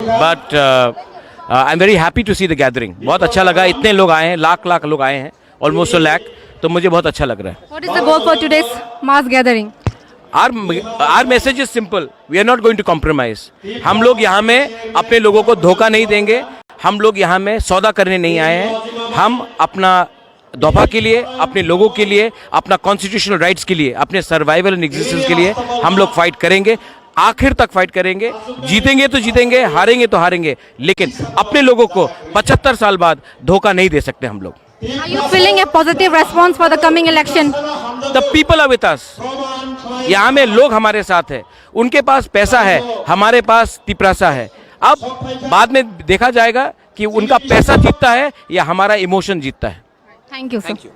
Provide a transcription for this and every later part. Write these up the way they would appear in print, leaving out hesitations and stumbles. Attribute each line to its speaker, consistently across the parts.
Speaker 1: but I'm very happy to see the gathering. बहुत अच्छा लगा, इतने लोग आए हैं, लाख लोग आए हैं, almost a lakh, तो मुझे बहुत अच्छा लग रहा है.
Speaker 2: What is the goal for today's mass gathering?
Speaker 1: Our message is simple. We are not going to compromise. हम लोग यहाँ में अपने लोगों को धोखा नहीं देंगे. हम लोग यहाँ में सौदा करने नहीं आए हैं. हम अपना दफा के लिए, अपने लोगों के लिए, अपना कॉन्स्टिट्यूशनल राइट्स के लिए, अपने सर्वाइवल एंड एग्जिस्टेंस के लिए हम लोग फाइट करेंगे. आखिर तक फाइट करेंगे. जीतेंगे तो जीतेंगे, हारेंगे तो हारेंगे, लेकिन अपने लोगों को 75 साल बाद धोखा नहीं दे सकते हम लोग.
Speaker 2: Are you feeling a positive response for the coming election?
Speaker 1: The people are with us. यहाँ में लोग हमारे साथ हैं. उनके पास पैसा है, हमारे पास तिपरासा है. अब बाद में देखा जाएगा कि उनका पैसा जीतता है या हमारा इमोशन जीतता है.
Speaker 2: Thank you, sir.
Speaker 1: Thank you.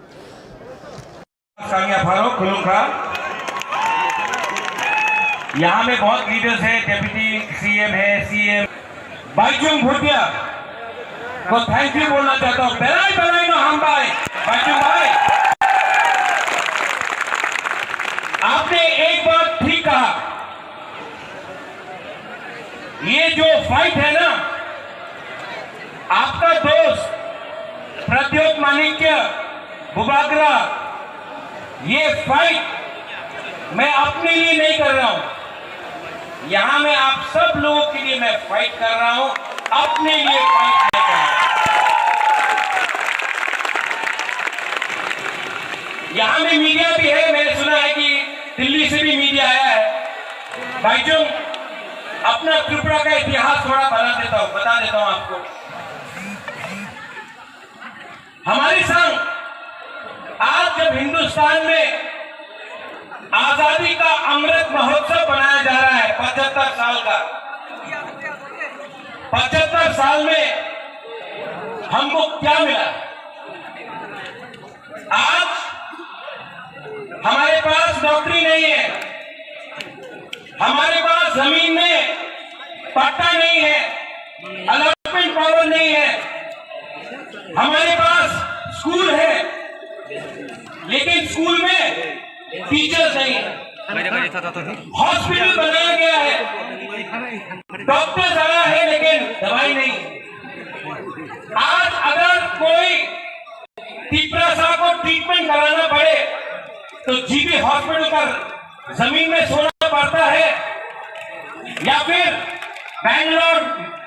Speaker 3: यहाँ में बहुत लीडर्स हैं, डेप्यूटी सीएम है, सीएम बाइचुंग भूटिया को थैंक यू बोलना चाहता हूँ. बेलाई नो हम भाई बाइचुंग भाई, आपने एक बात ठीक कहा. ये जो फाइट है ना, आपका दोस्त प्रद्योत माणिक्य बुबागरा, ये फाइट मैं अपने लिए नहीं कर रहा हूं. यहां मैं आप सब लोगों के लिए मैं फाइट कर रहा हूं, अपने लिए फाइट नहीं कर रहा हूं. यहां में मीडिया भी है. मैंने सुना है कि दिल्ली से भी मीडिया आया है. भाईजों, अपना त्रिपुरा का इतिहास थोड़ा बता देता हूं आपको. हमारी संघ आज जब हिंदुस्तान में आजादी का अमृत महोत्सव बनाया जा रहा है, 75 साल का, 75 साल में हमको क्या मिला? आज हमारे पास नौकरी नहीं है, हमारे पास जमीन में पट्टा नहीं है, अलॉटमेंट पावर नहीं है, हमारे पास स्कूल है लेकिन स्कूल में टीचर्स नहीं है, हॉस्पिटल बनाया गया है, डॉक्टर्स आया है लेकिन दवाई नहीं. आज अगर कोई तिपरासा को ट्रीटमेंट कराना पड़े तो जीबी हॉस्पिटल का जमीन में सोना पड़ता है या फिर बैंगलोर,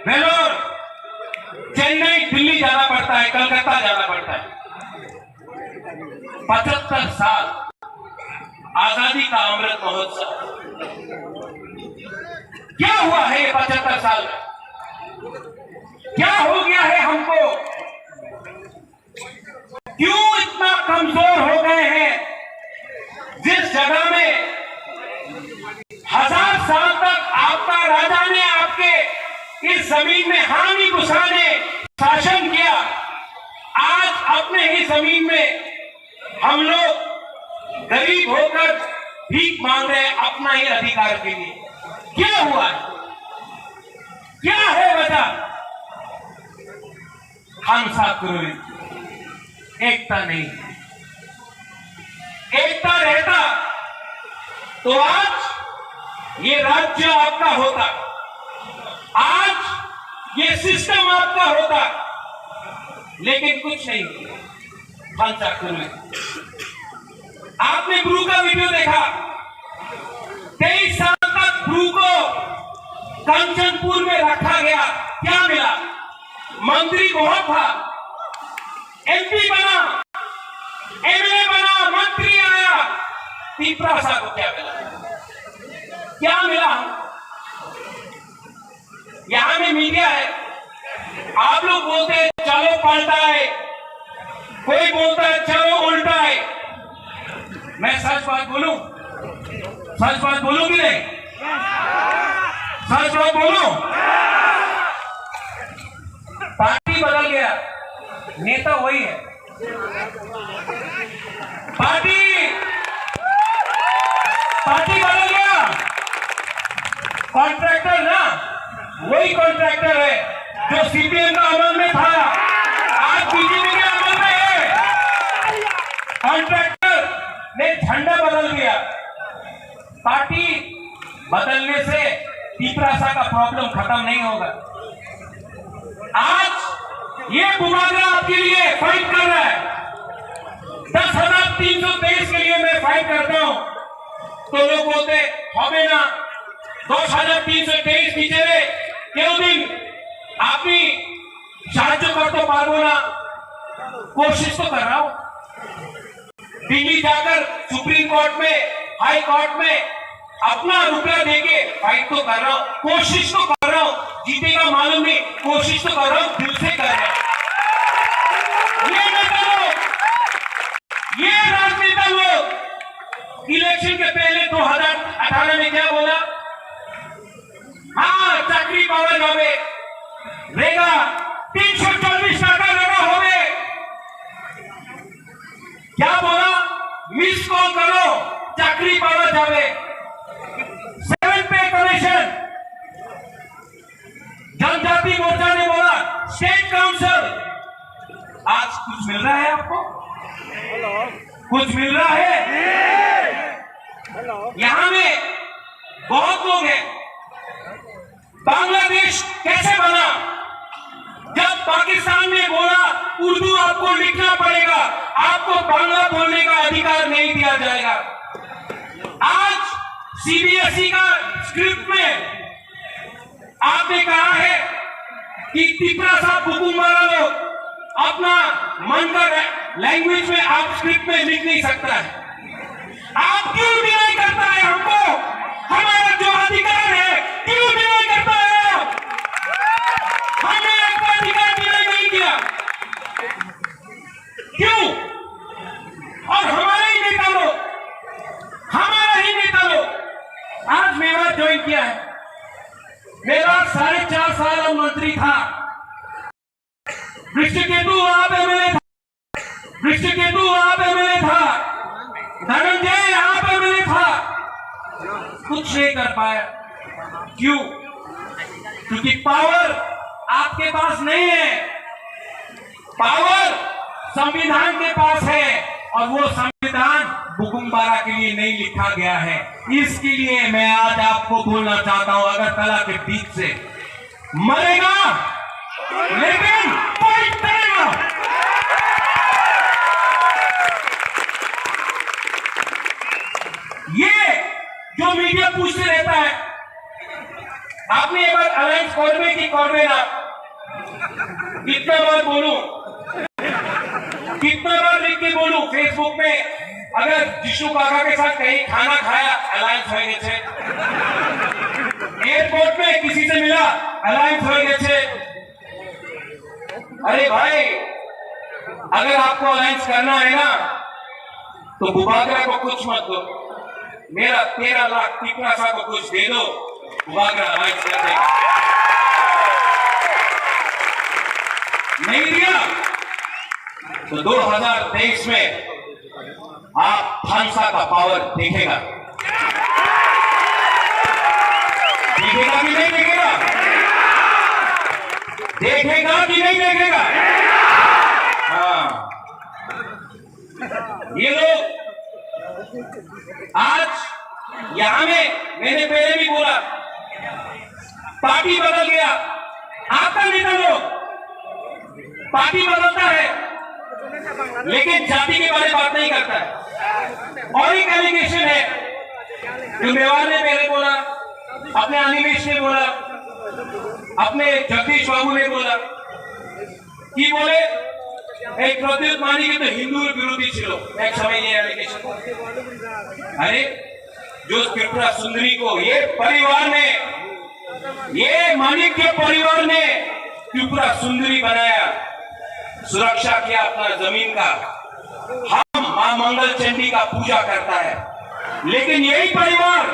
Speaker 3: वेलोर, चेन्नई, दिल्ली जाना पड़ता है, कलकत्ता जाना पड़ता है. 75 साल आजादी का अमृत महोत्सव, क्या हुआ है ये 75 साल में? क्या हो गया है हमको? क्यों इतना कमजोर हो गए हैं? जिस जगह में 1000 साल तक आपका राजा ने आपके इस जमीन में हानि घुसाने शासन किया, आज अपने ही जमीन में हम लोग गरीब होकर भीख मांग रहे हैं अपना ही अधिकार के लिए. क्या हुआ है? क्या है वजह? हम साथ करो, एकता नहीं. एकता रहता तो आज ये राज्य आपका होता, आज ये सिस्टम आपका होता, लेकिन कुछ नहीं. हम साथ करो. आपने गुरु का वीडियो देखा. 23 साल तक गुरु को कंचनपुर में रखा गया. क्या मिला? मंत्री बहुत था, एमपी बना, एमएलए बना, मंत्री आया. तिपरासा को क्या मिला? क्या मिला? यहां में मीडिया है, आप लोग बोलते हैं चलो पलटा है, कोई बोलता है चलो उल्टा है. मैं सच बात बोलूं कि नहीं? सच बात बोलूं? पार्टी बदल गया, नेता वही है. पार्टी बदल गया, कॉन्ट्रैक्टर ना वही कॉन्ट्रैक्टर है जो सीपीएम का अमल में था, आज बीजेपी के अमल में है. कॉन्ट्रैक्टर ने झंडा बदल दिया. पार्टी बदलने से तिपरासा का प्रॉब्लम खत्म नहीं होगा. आज ये बुबागरा आपके लिए फाइट कर रहा है। 10,323 के लिए मैं फाइट करता हूं तो लोग बोलते হবে না 10,323 বিচারে কেউদিন আপনি সাহায্য করতে পারবো না। कोशिश तो कर रहा हूं, दिल्ली जाकर सुप्रीम कोर्ट में, हाई कोर्ट में अपना रुपया देके फाइट तो कर रहा हूं, कोशिश तो कर रहा हूं। जीतेगा मालूम नहीं, कोशिश तो कर रहा हूं, दिल से कर रहा हूं। ये नेता लोग, ये राजनेता लोग इलेक्शन के पहले 2018 में क्या बोला? हाँ, चाकरी पावर जावे रहेगा, 324 टाका लगा होवे। क्या बोला? मिस कॉल करो, चाकरी पावर जावे। 7 पे कमीशन। जनजाति मोर्चा ने बोला स्टेट काउंसिल। आज कुछ मिल रहा है आपको? कुछ मिल रहा है? यहां में बहुत लोग हैं। बांग्लादेश कैसे बना? जब पाकिस्तान ने बोला उर्दू आपको लिखना पड़ेगा, आपको बांग्ला बोलने का अधिकार नहीं दिया जाएगा। आज सीबीएसई का स्क्रिप्ट में आपने कहा है कि तिपरा साहब बुकुम्बारा लोग अपना मन का लैंग्वेज में आप स्क्रिप्ट में लिख नहीं सकता है। आप क्यों डिनाई करता है हमको? हमारा जो अधिकार है क्यों डिनाई करता है? हमने आपका अधिकार डिनाई नहीं किया, क्यों? और हमारे ही नेता लोग, हमारा ही नेता लोग आज मेवात ज्वाइन किया है। मेवात 4.5 साल मंत्री था। ऋषिकेतु आप एमएलए था, ऋषिकेतु आप एमएलए था, धनंजय आप एमएलए था, कुछ नहीं कर पाया। क्यों? क्योंकि पावर आपके पास नहीं है, पावर संविधान के पास है और वो संविधान बुकुम्बारा के लिए नहीं लिखा गया है। इसके लिए मैं आज आपको बोलना चाहता हूं, अगरतला के बीच से मरेगा लेकिन फाइट करेगा। ये जो मीडिया पूछते रहता है आपने एक बार अलायंस करवे की करवे ना, कितना बार बोलूं, कितना बार लिख के बोलूं फेसबुक में? अगर जिशु काका के साथ कहीं खाना खाया अलायंस हो गए थे, एयरपोर्ट में किसी से मिला अलायंस हो गए थे। अरे भाई, अगर आपको अलायंस करना है ना तो बुबागरा को कुछ मत दो, मेरा 13 लाख तिपरा साहब को कुछ दे दो, बुबागरा अलायंस कर देगा। नहीं दिया तो 2023 में आप फांसा का पावर देखेगा। देखेगा कि नहीं देखेगा? देखेगा कि नहीं देखेगा? हाँ, ये लोग आज यहां में, मैंने पहले भी बोला, पार्टी बदल गया। आपका नेता लोग पार्टी बदलता है लेकिन जाति के बारे में बात नहीं करता है। और एक एलिगेशन है जो मेवाड़ ने पहले बोला, अपने अनिमेश ने बोला, अपने जगदीश बाबू ने बोला कि बोले एक प्रद्युत मानी के तो हिंदू विरोधी छिलो एक समय ये एलिगेशन। अरे जो त्रिपुरा सुंदरी को ये परिवार ने, ये मानिक के परिवार ने त्रिपुरा सुंदरी बनाया, सुरक्षा किया अपना जमीन का, हम मां मंगल चंडी का पूजा करता है। लेकिन यही परिवार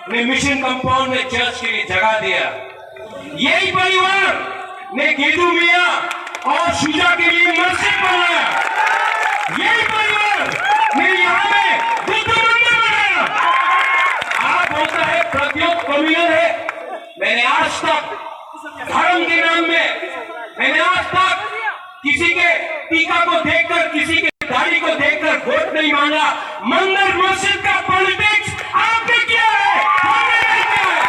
Speaker 3: ने मिशन कंपाउंड में चर्च के लिए जगह दिया, यही परिवार ने गेदू मियां और शुजा के लिए मस्जिद बनाया, यही परिवार ने यहां में बुद्ध मंदिर बनाया। आप बोलता है प्रद्योत कम्युनल है। मैंने आज तक धर्म के नाम में, मैंने आज तक किसी के टीका को देखकर, किसी के दाढ़ी को देखकर वोट नहीं मांगा। मंदिर मस्जिद का पॉलिटिक्स आपने किया है, हमने नहीं किया है।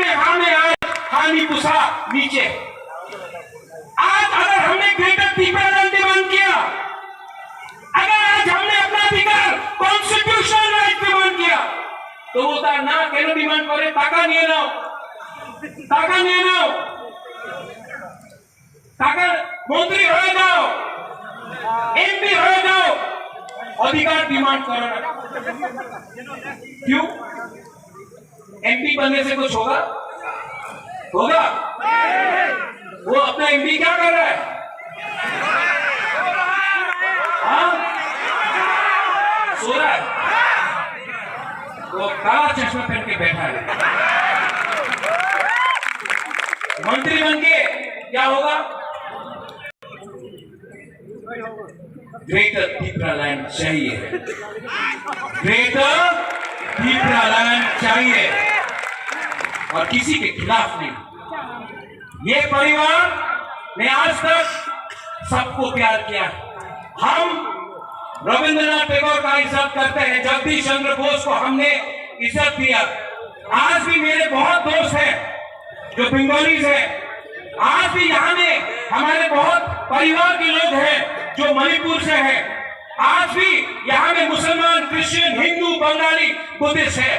Speaker 3: अपने हानि आज हानि पुसा नीचे। आज अगर हमने ग्रेटर त्रिपुरालैंड डिमांड किया, अगर आज हमने अपना अधिकार कॉन्स्टिट्यूशनल राइट डिमांड किया, तो वो था ना केन डिमांड करे टाका निये नाओ, टाका निये नाओ, टाका मंत्री হয়ে যাও, एमपी হয়ে যাও, अधिकार डिमांड करो ना। क्यों? एमपी बनने से कुछ होगा? होगा? वो अपना एमपी क्या कर रहा है? हाँ? सो रहा है। वो काला चश्मा पहन के बैठा है। मंत्री बन के क्या होगा? ग्रेटर त्रिपुरालैंड चाहिए, ग्रेटर त्रिपुरालैंड चाहिए, और किसी के खिलाफ नहीं। ये परिवार ने आज तक सबको प्यार किया। हम रविंद्रनाथ टैगोर का इज्जत करते हैं, जगदीश चंद्र बोस को हमने इज्जत दिया। आज भी मेरे बहुत दोस्त हैं जो बंगालीज हैं, आज भी यहाँ में हमारे बहुत परिवार के लोग हैं जो मणिपुर से हैं, आज भी यहाँ में मुसलमान, क्रिश्चियन, हिंदू, बंगाली, बुद्धिस्ट है।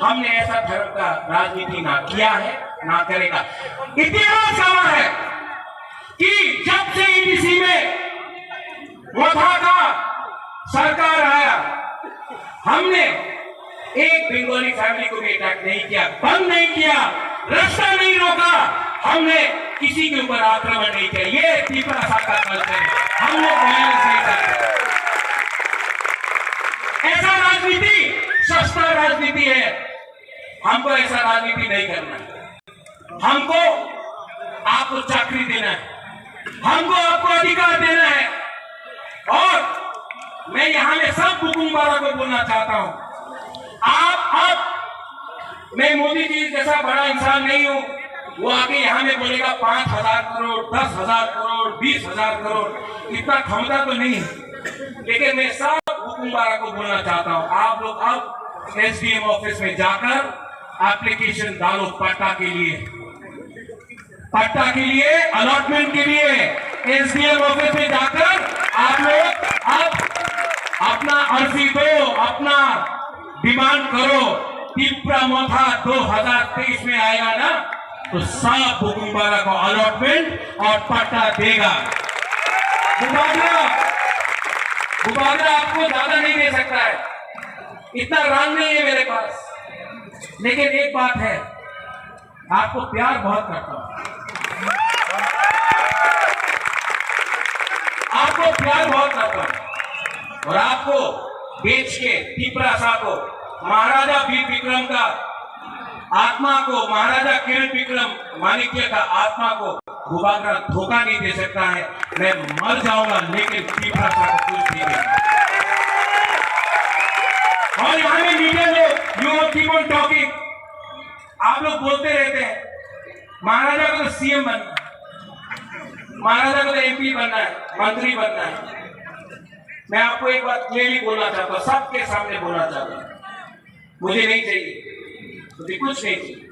Speaker 3: हमने ऐसा धर्म का राजनीति ना किया है, ना करेगा। इतिहास गवाह है कि जब से ईडीसी में वोथा का सरकार आया, हमने एक बंगाली फैमिली को भी अटैक नहीं किया, बंद नहीं किया, रास्ता नहीं रोका, हमने किसी के ऊपर आक्रमण नहीं किया। ये त्रिपुरा का कल्चर है, हम लोग वायलेंस नहीं करते। ऐसा राजनीति सस्ता राजनीति है, हमको ऐसा राजनीति नहीं करना। हमको आपको चाकरी देना है, हमको आपको अधिकार देना है। और मैं यहां में सब हुकुमबारा को बोलना चाहता हूं, आप मैं मोदी जी जैसा बड़ा इंसान नहीं हूं, वो आके यहाँ में बोलेगा 5,000 करोड़, 10,000 करोड़, 20,000 करोड़, इतना क्षमता तो नहीं है। लेकिन मैं सब हुकुमबारा को बोलना चाहता हूँ, आप लोग अब एसडीएम ऑफिस में जाकर एप्लीकेशन डालो पट्टा के लिए, पट्टा के लिए, अलॉटमेंट के लिए। एसडीएम ऑफिस में जाकर आप लोग अब अपना अर्जी दो, अपना डिमांड करो। त्रिपुरा मोथा 2023 में आएगा ना, तो सब हुकुमबारा को अलॉटमेंट और पट्टा देगा। मुबादला आपको ज्यादा नहीं दे सकता है, इतना रंग नहीं है मेरे पास, लेकिन एक बात है, आपको प्यार बहुत करता हूं, आपको प्यार बहुत करता हूं, और आपको बेच के त्रिपुरा सा को, महाराजा वीर विक्रम का आत्मा को, महाराजा किरण विक्रम माणिक्य का आत्मा को भूभागरा धोखा नहीं दे सकता है। मैं मर जाऊंगा लेकिन त्रिपुरा सा को कुछ नहीं देगा। और यहाँ में मीडिया लोग यू कीप ऑन टॉकिंग, आप लोग बोलते रहते हैं महाराजा को तो सीएम बनना है, महाराजा को तो एमपी बनना है, मंत्री बनना है। मैं आपको एक बात क्लियरली बोलना चाहता हूँ, सबके सामने बोलना चाहता हूँ, मुझे नहीं चाहिए, मुझे कुछ नहीं चाहिए,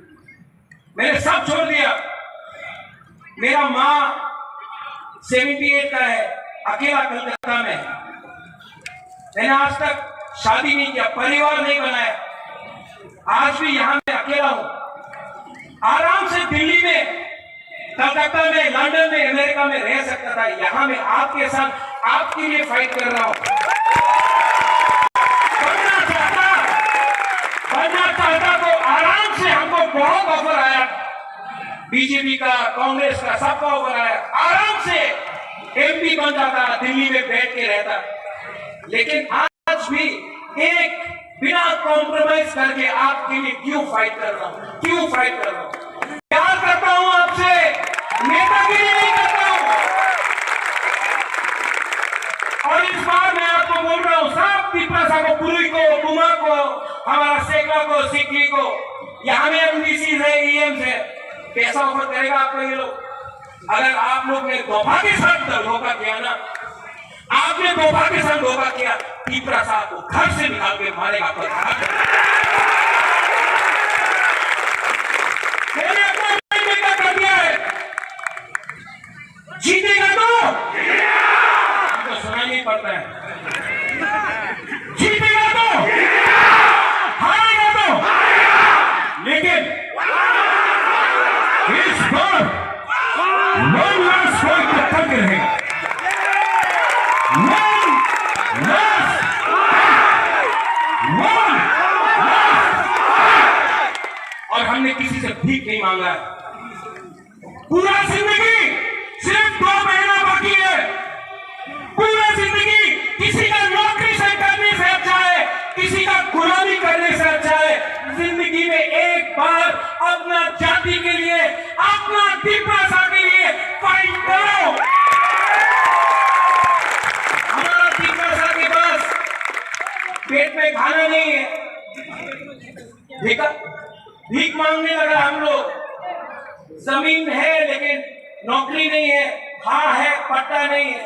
Speaker 3: मैंने सब छोड़ दिया। मेरा माँ 78 का है, अकेला कलकत्ता में, मैंने आज तक शादी नहीं किया, परिवार नहीं बनाया, आज भी यहां में अकेला हूं। आराम से दिल्ली में, कलकत्ता में, लंदन में, अमेरिका में रह सकता था, यहां में आपके साथ आपके लिए फाइट कर रहा हूं। बनना चाहता तो आराम से, हमको बहुत ऑफर आया, बीजेपी का, कांग्रेस का, सबका ऑफर आया, आराम से एमपी बन जाता, दिल्ली में बैठ के रहता। लेकिन आज भी एक बिना कॉम्प्रोमाइज करके आपके लिए क्यों फाइट कर रहा हूं, क्यों फाइट कर रहा हूं? प्यार करता हूं आपसे, नेतागिरी नहीं करता हूं। और इस बार मैं आपको बोल रहा हूं, सब त्रिपुरा को, पुरी को, कुमा को, हमारा सेकला को, सिकली को, यहाँ में एमडीसी है, ईएम है, पैसा ऑफर करेगा आपको ये लोग। अगर आप लोग ने धोखा के साथ धोखा किया ना, आपने धोखा के साथ धोखा किया, त्रिपुरा साहब को घर से निकाल के मारेगा। मैंने अपना बेटा कर दिया है। जीतेगा तो हमको सुनाई नहीं पड़ता है। जीतेगा तो हारेगा तो, लेकिन इस बार वन लास्ट कोई टक्कर के रहेगा। और हमने किसी से भीख नहीं मांगा है। पूरा जिंदगी सिर्फ 2 महीना बाकी है। पूरा जिंदगी किसी का नौकरी से करने से अच्छा है, किसी का गुलामी करने से अच्छा है। जिंदगी में एक बार अपना जाति के लिए, अपना दिव्यासा के लिए फाइट करो। हमारा दिव्यासा के पास पेट में खाना नहीं है, भीख मांगने लगा हम लोग। जमीन है लेकिन नौकरी नहीं है, हाँ है पट्टा नहीं है।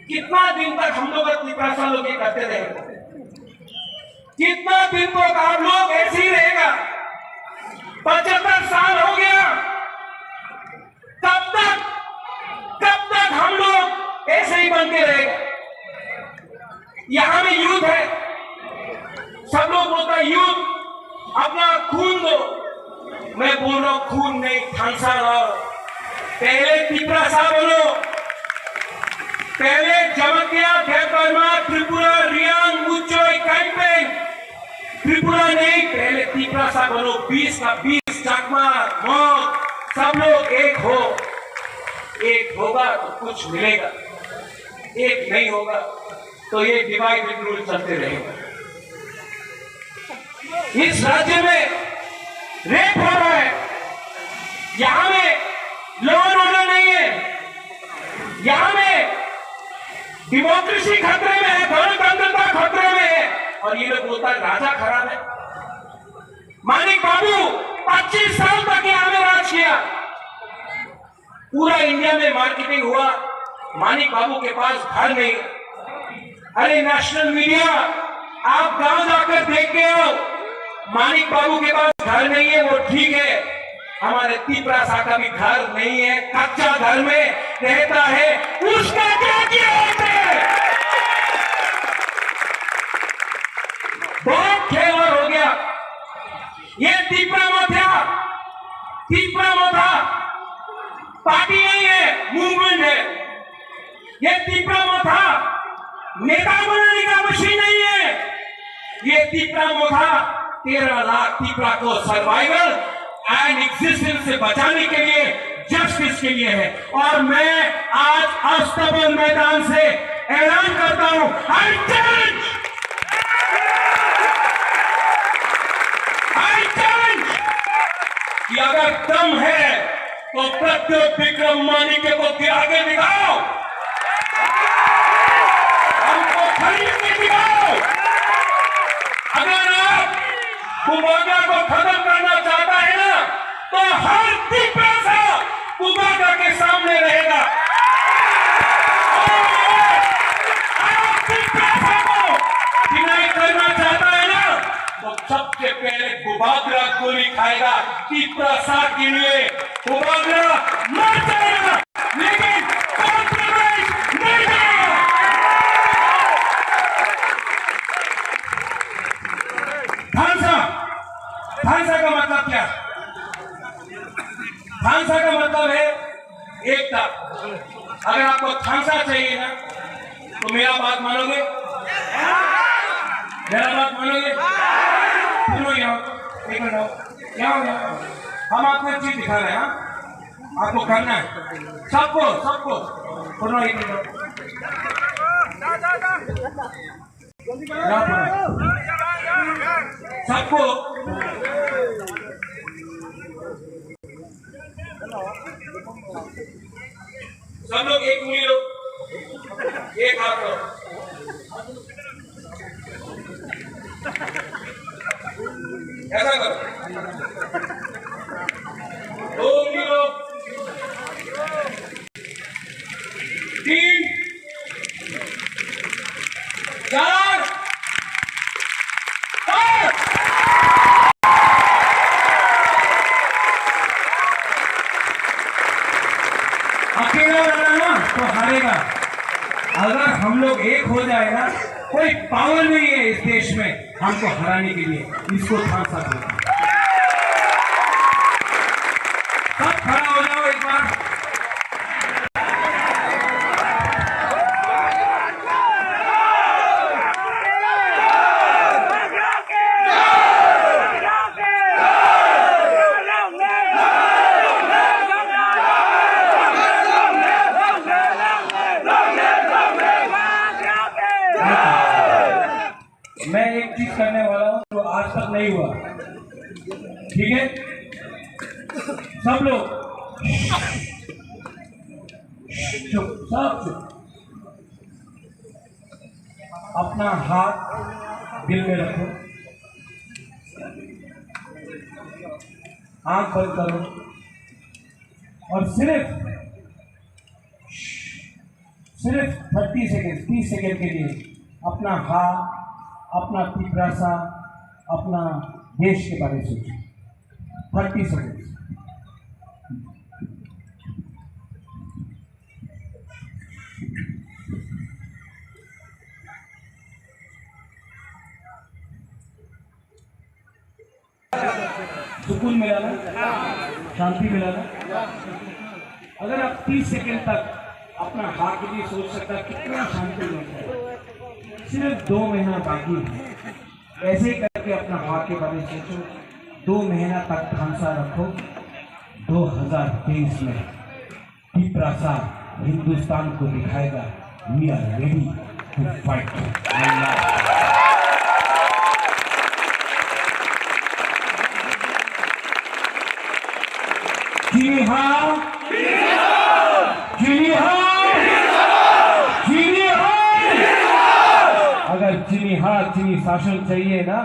Speaker 3: कितना दिन तक हम लोग दिव्यासा लोग ये करते रहेंगे? कितना दिन तक आप लोग ऐसे ही रहेगा? 75 साल हो गया। कब तक हम लोग ऐसे ही बनते रहेगा? यहां में यूथ है, सब लोग बोलते हैं यूथ अपना खून दो। मैं बोल रहा हूं खून नहीं, थांसा लाओ। पहले तिप्रासा बोलो, पहले जमतिया, देवबर्मा, त्रिपुरा, रियांग, मुचोई, कैंपेन। त्रिपुरा नहीं, पहले तिप्रासा बोलो। 20 का 20 चाकमा मौत, सब लोग एक हो। एक होगा तो कुछ मिलेगा, एक नहीं होगा तो ये डिवाइड एंड रूल चलते रहेगा। इस राज्य में रेप हो रहा है, यहां में लॉ एंड ऑर्डर नहीं है, यहां में डेमोक्रेसी खतरे में है, गणतंत्रता खतरे में है। और ये लोग बोलता है राजा खराब है। मानिक बाबू 25 साल तक यहां में राज किया, पूरा इंडिया में मार्केटिंग हुआ। मानिक बाबू के पास घर नहीं। अरे नेशनल मीडिया, आप गांव जाकर देख के आओ, मानिक बाबू के पास घर नहीं है, वो ठीक है। हमारे तिप्रासा का भी घर नहीं है, कच्चा घर में रहता है, उसका क्या किया आपने? बहुत खेल हो गया। ये तिप्रामोथा पार्टी नहीं है, मूवमेंट है। ये तिप्रामोथा नेता बनाने का मशीन नहीं है। ये तिप्रामोथा 13 लाख तिप्रा को सर्वाइवल एंड एग्जिस्टेंस से बचाने के लिए, जस्टिस के लिए है। और मैं आज अस्तबल मैदान से ऐलान करता हूं, आई चैलेंज कि अगर दम है तो प्रत्युत विक्रम मानिके को आगे दिखाओ, हमको खरीद के दिखाओ। अगर आप कुबागा को खत्म करना चाहता है ना, तो हर तिप्रासा कुबागा के सामने रहेगा। आप तिप्रासा को डिनाई करना चाहता है ना, तो सबसे पहले कुबागरा गोली खाएगा। तिप्रासा के लिए कुबागरा मर जाएगा, लेकिन कॉम्प्रोमाइज नहीं करेगा। थांसा का मतलब क्या? थांसा का मतलब है एकता। अगर आपको थांसा चाहिए ना, तो मेरा बात मानोगे? मेरा बात मानोगे? सुनो यहाँ, एक मिनट यहाँ हम आपको एक चीज दिखा रहे हैं। आपको करना है सबको सुनो, एक मिनट सबको। सब लोग एक उंगली लो, एक हाथ लो। ऐसा करो, 2 उंगली लो, 3, 4, 5। हारेगा। अगर हम लोग एक हो जाए ना, कोई पावर नहीं है इस देश में हमको हराने के लिए। इसको ध्यान से रखो। सब खड़ा हो जाओ एक बार। मैं एक चीज करने वाला हूं जो आज तक नहीं हुआ, ठीक है? सब लोग चुप, सब चुप। अपना हाथ दिल में रखो, आंख बंद करो और सिर्फ 30 सेकेंड 30 सेकेंड के लिए अपना हाथ, अपना पिपरासा, अपना देश के बारे में सोचो। 30 सेकेंड। सुकून मिला ना, शांति मिला ना। अगर आप 30 सेकेंड तक अपना हाथ के लिए सोच सकता है कितना शांति मिलता है। सिर्फ 2 महीना बाकी है। ऐसे ही करके अपना हाथ के बारे में सोचो। 2 महीना तक ढांचा रखो। 2023 में पिपरासा हिंदुस्तान को दिखाएगा we are ready to fight. जी हाँ, जी हाँ, जी हाँ। अगर चीनी हाथ चीनी शासन चाहिए ना,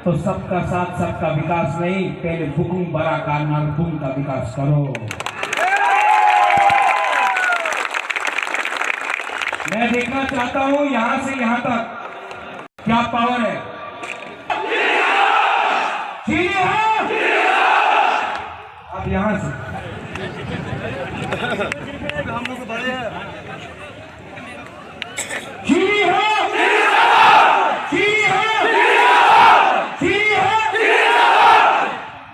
Speaker 3: तो सबका साथ सबका विकास नहीं, पहले बुकुम बड़ा कारनाम का विकास करो। मैं देखना चाहता हूं यहां से यहां तक क्या पावर है। चीनी हाथ, अब यहां से हम लोग बड़े हैं। चीनी हाथ, चीनी हाथ, चीनी हाथ,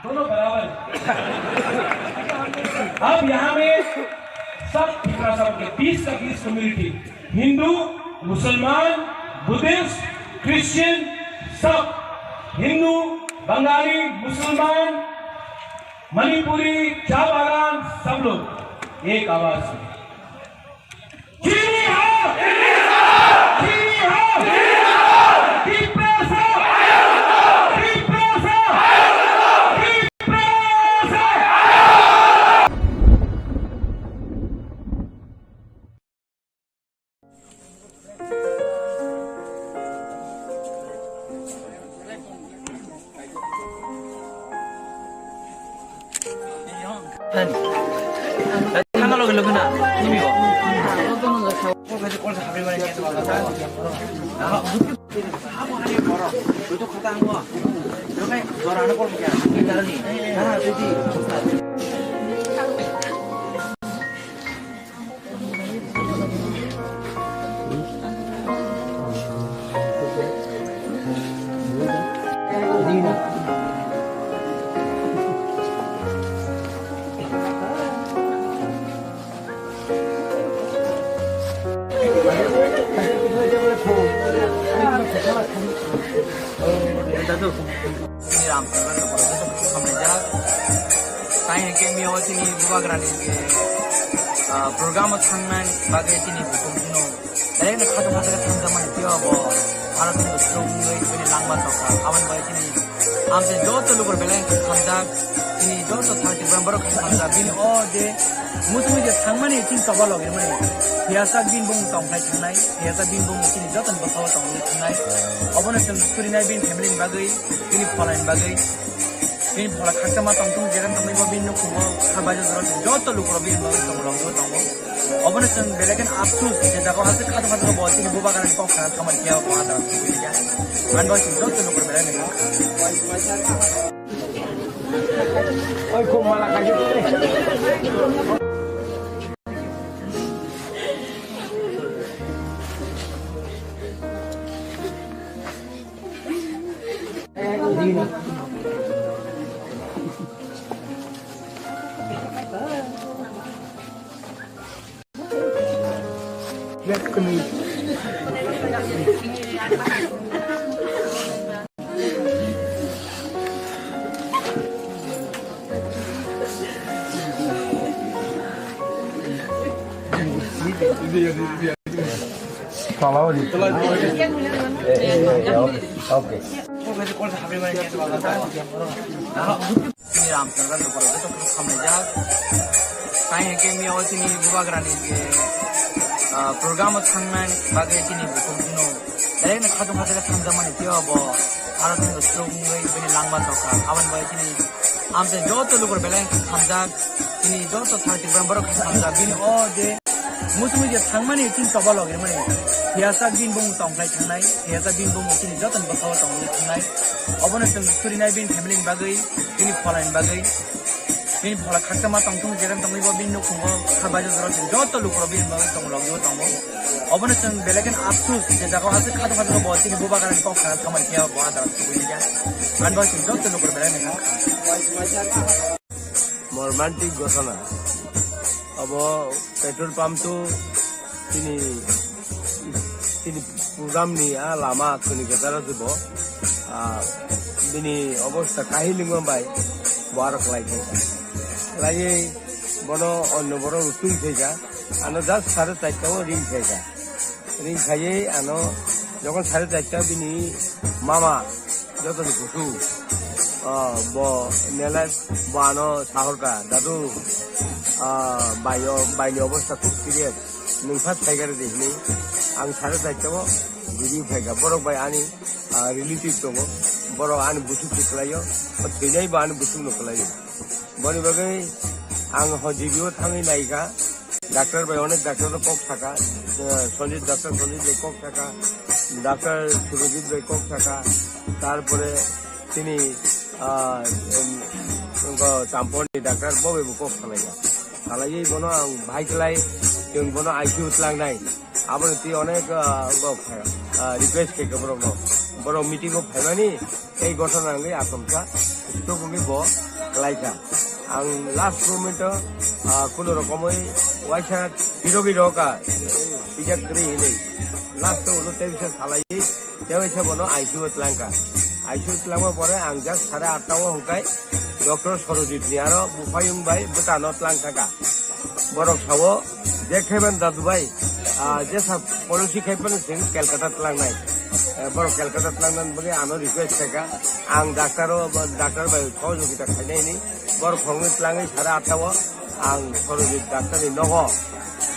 Speaker 3: दोनों बराबर। अब यहाँ में सब के 20 का 20 कम्युनिटी, हिंदू, मुसलमान, बुद्धिस्ट, क्रिश्चियन, सब हिंदू, बंगाली, मुसलमान, मणिपुरी, चा बागान, सब लोग एक आवाज से चीनी हाथ, चीनी हाथ, पिपरासा, पिपरासा, पिपरासा।
Speaker 4: 하나로 그러구나 이거 그래서 꼴서 가버리 말이야 하고 하니 걸어 너도 갔다 한 거야 너가 너라는 걸 그냥 일단은 하나 되지 나도 이랑 kain ke mi awati ni buka grani ke program thangna bagai tini bukum no dai na khadu khadu ka thangda man tio bo bharat ni strong ngai bini langba toka awan bai tini amse joto lugor belang thangda tini joto thangti brambar thangda bini o de musumi de thangmani tin toba loge mani biasa bin bong tongkai thangnai biasa bin bong tini joton basawa tongkai thangnai obona tel surinai bin family bagai tini pholain bagai bin phola khakama tongtung jeram tongmai bo bin no kubo khabajo joto lugor bin bagai tongolong do tongo obona tel belagen afsus je jago hase khadu khadu bo tini buba garan kong khana thamar kiya ko ada ya man bo joto lugor belagen oi ko mala kaji Sini Ramchandra Nukor itu khamneja kain ke mi aw sini bubagrani ke program thangnan bage sini bukum dino direct na khadu khadu thamjamani tio bo aron ni strong ngai bini langba toka awan bai sini amte joto lukor belen thamja sini joto 30 gram baro thamja bini o je musumi je thangmani tin tobalo ge mani hiasa bin bung tongklai thangnai hiasa bin bung sini joton basawa tongklai thangnai obona sing surinai bin family bagai ini pholain bagai ini phola khakama tongtung jeram tongli bo bin nukhungo khabajo joro joto lukro bin bagai tonglogi bo tongo obona sing belegen afsus je jago ase khadu khadu bo sini buba garan ko khana kamar kiya bo adar tuini ja anba sing joto lukro belegen
Speaker 5: মর্মান্তিক ঘটনা अब petrol pump तो तिनी program ni lama kuni ketara tubo bini অবস্থা কাহিলিঙ্গম by বারক লাগে বড় অন্য বড় উতুই থেকা আনো 4:30 রিং থেকা রিং খাইয়ে আনো যখন 4:30 বিনি মামা যত গুছু ব নেলা বানো সাহরকা দাদু বাইনি অবস্থা খুব সিরিয়াস नोंसा थाइगार देखने आं 4:30 गिदिं फायगा बरक बाय आनि रिलेटिव दङ बरक आनि बुसुक खालायो थैनाय बा आनि बुसुक नखलायो बनि बागै आं हजिबियो थाङै नायगा डाक्टर बाय अनेक डाक्टर कक थाका सन्जित डाक्टर सन्जित बाय कक थाका डाक्टर सुरजित बाय कक थाका तारपरे तिनि चाम्पनि डाक्टर बबेबो कक खालायगा खालायै बनो आं भाइखलाय जों बनो आइसिइउ लांनाय आबो ती अनेक रिक्वेस्ट के बरो मीटिंग को फाइमानी এই ঘটনা নগে আতমকা স্টোবঙ্গে ব লাইকা आं लास्ट मोमेंट কোনো রকমই ওয়াইসা বিরোগী রকা বিজাক করে নেই লাস্ট হলো টেনশন খালাই দেওয়াইছে বনো আইসিইউ লাঙ্কা আইসিইউ লাঙ্গা পরে आं জাস্ট 8:30 হকাই ডক্টর সরজিৎ নি আর বুফায়ুং বাই ভুটানত লাঙ্কাকা বরক সাবো देखेबन दादू भाई जैसा पड़ोसी खाइपन सिंह कलकत्ता लांनाय बरो कलकत्ता लांनान बगे आनो रिक्वेस्ट थाका आं डाक्टर भाई सहयोगिता खाइनायनि बरो फंगै लाङै 8:30 आं सरजित डाक्टर नि नग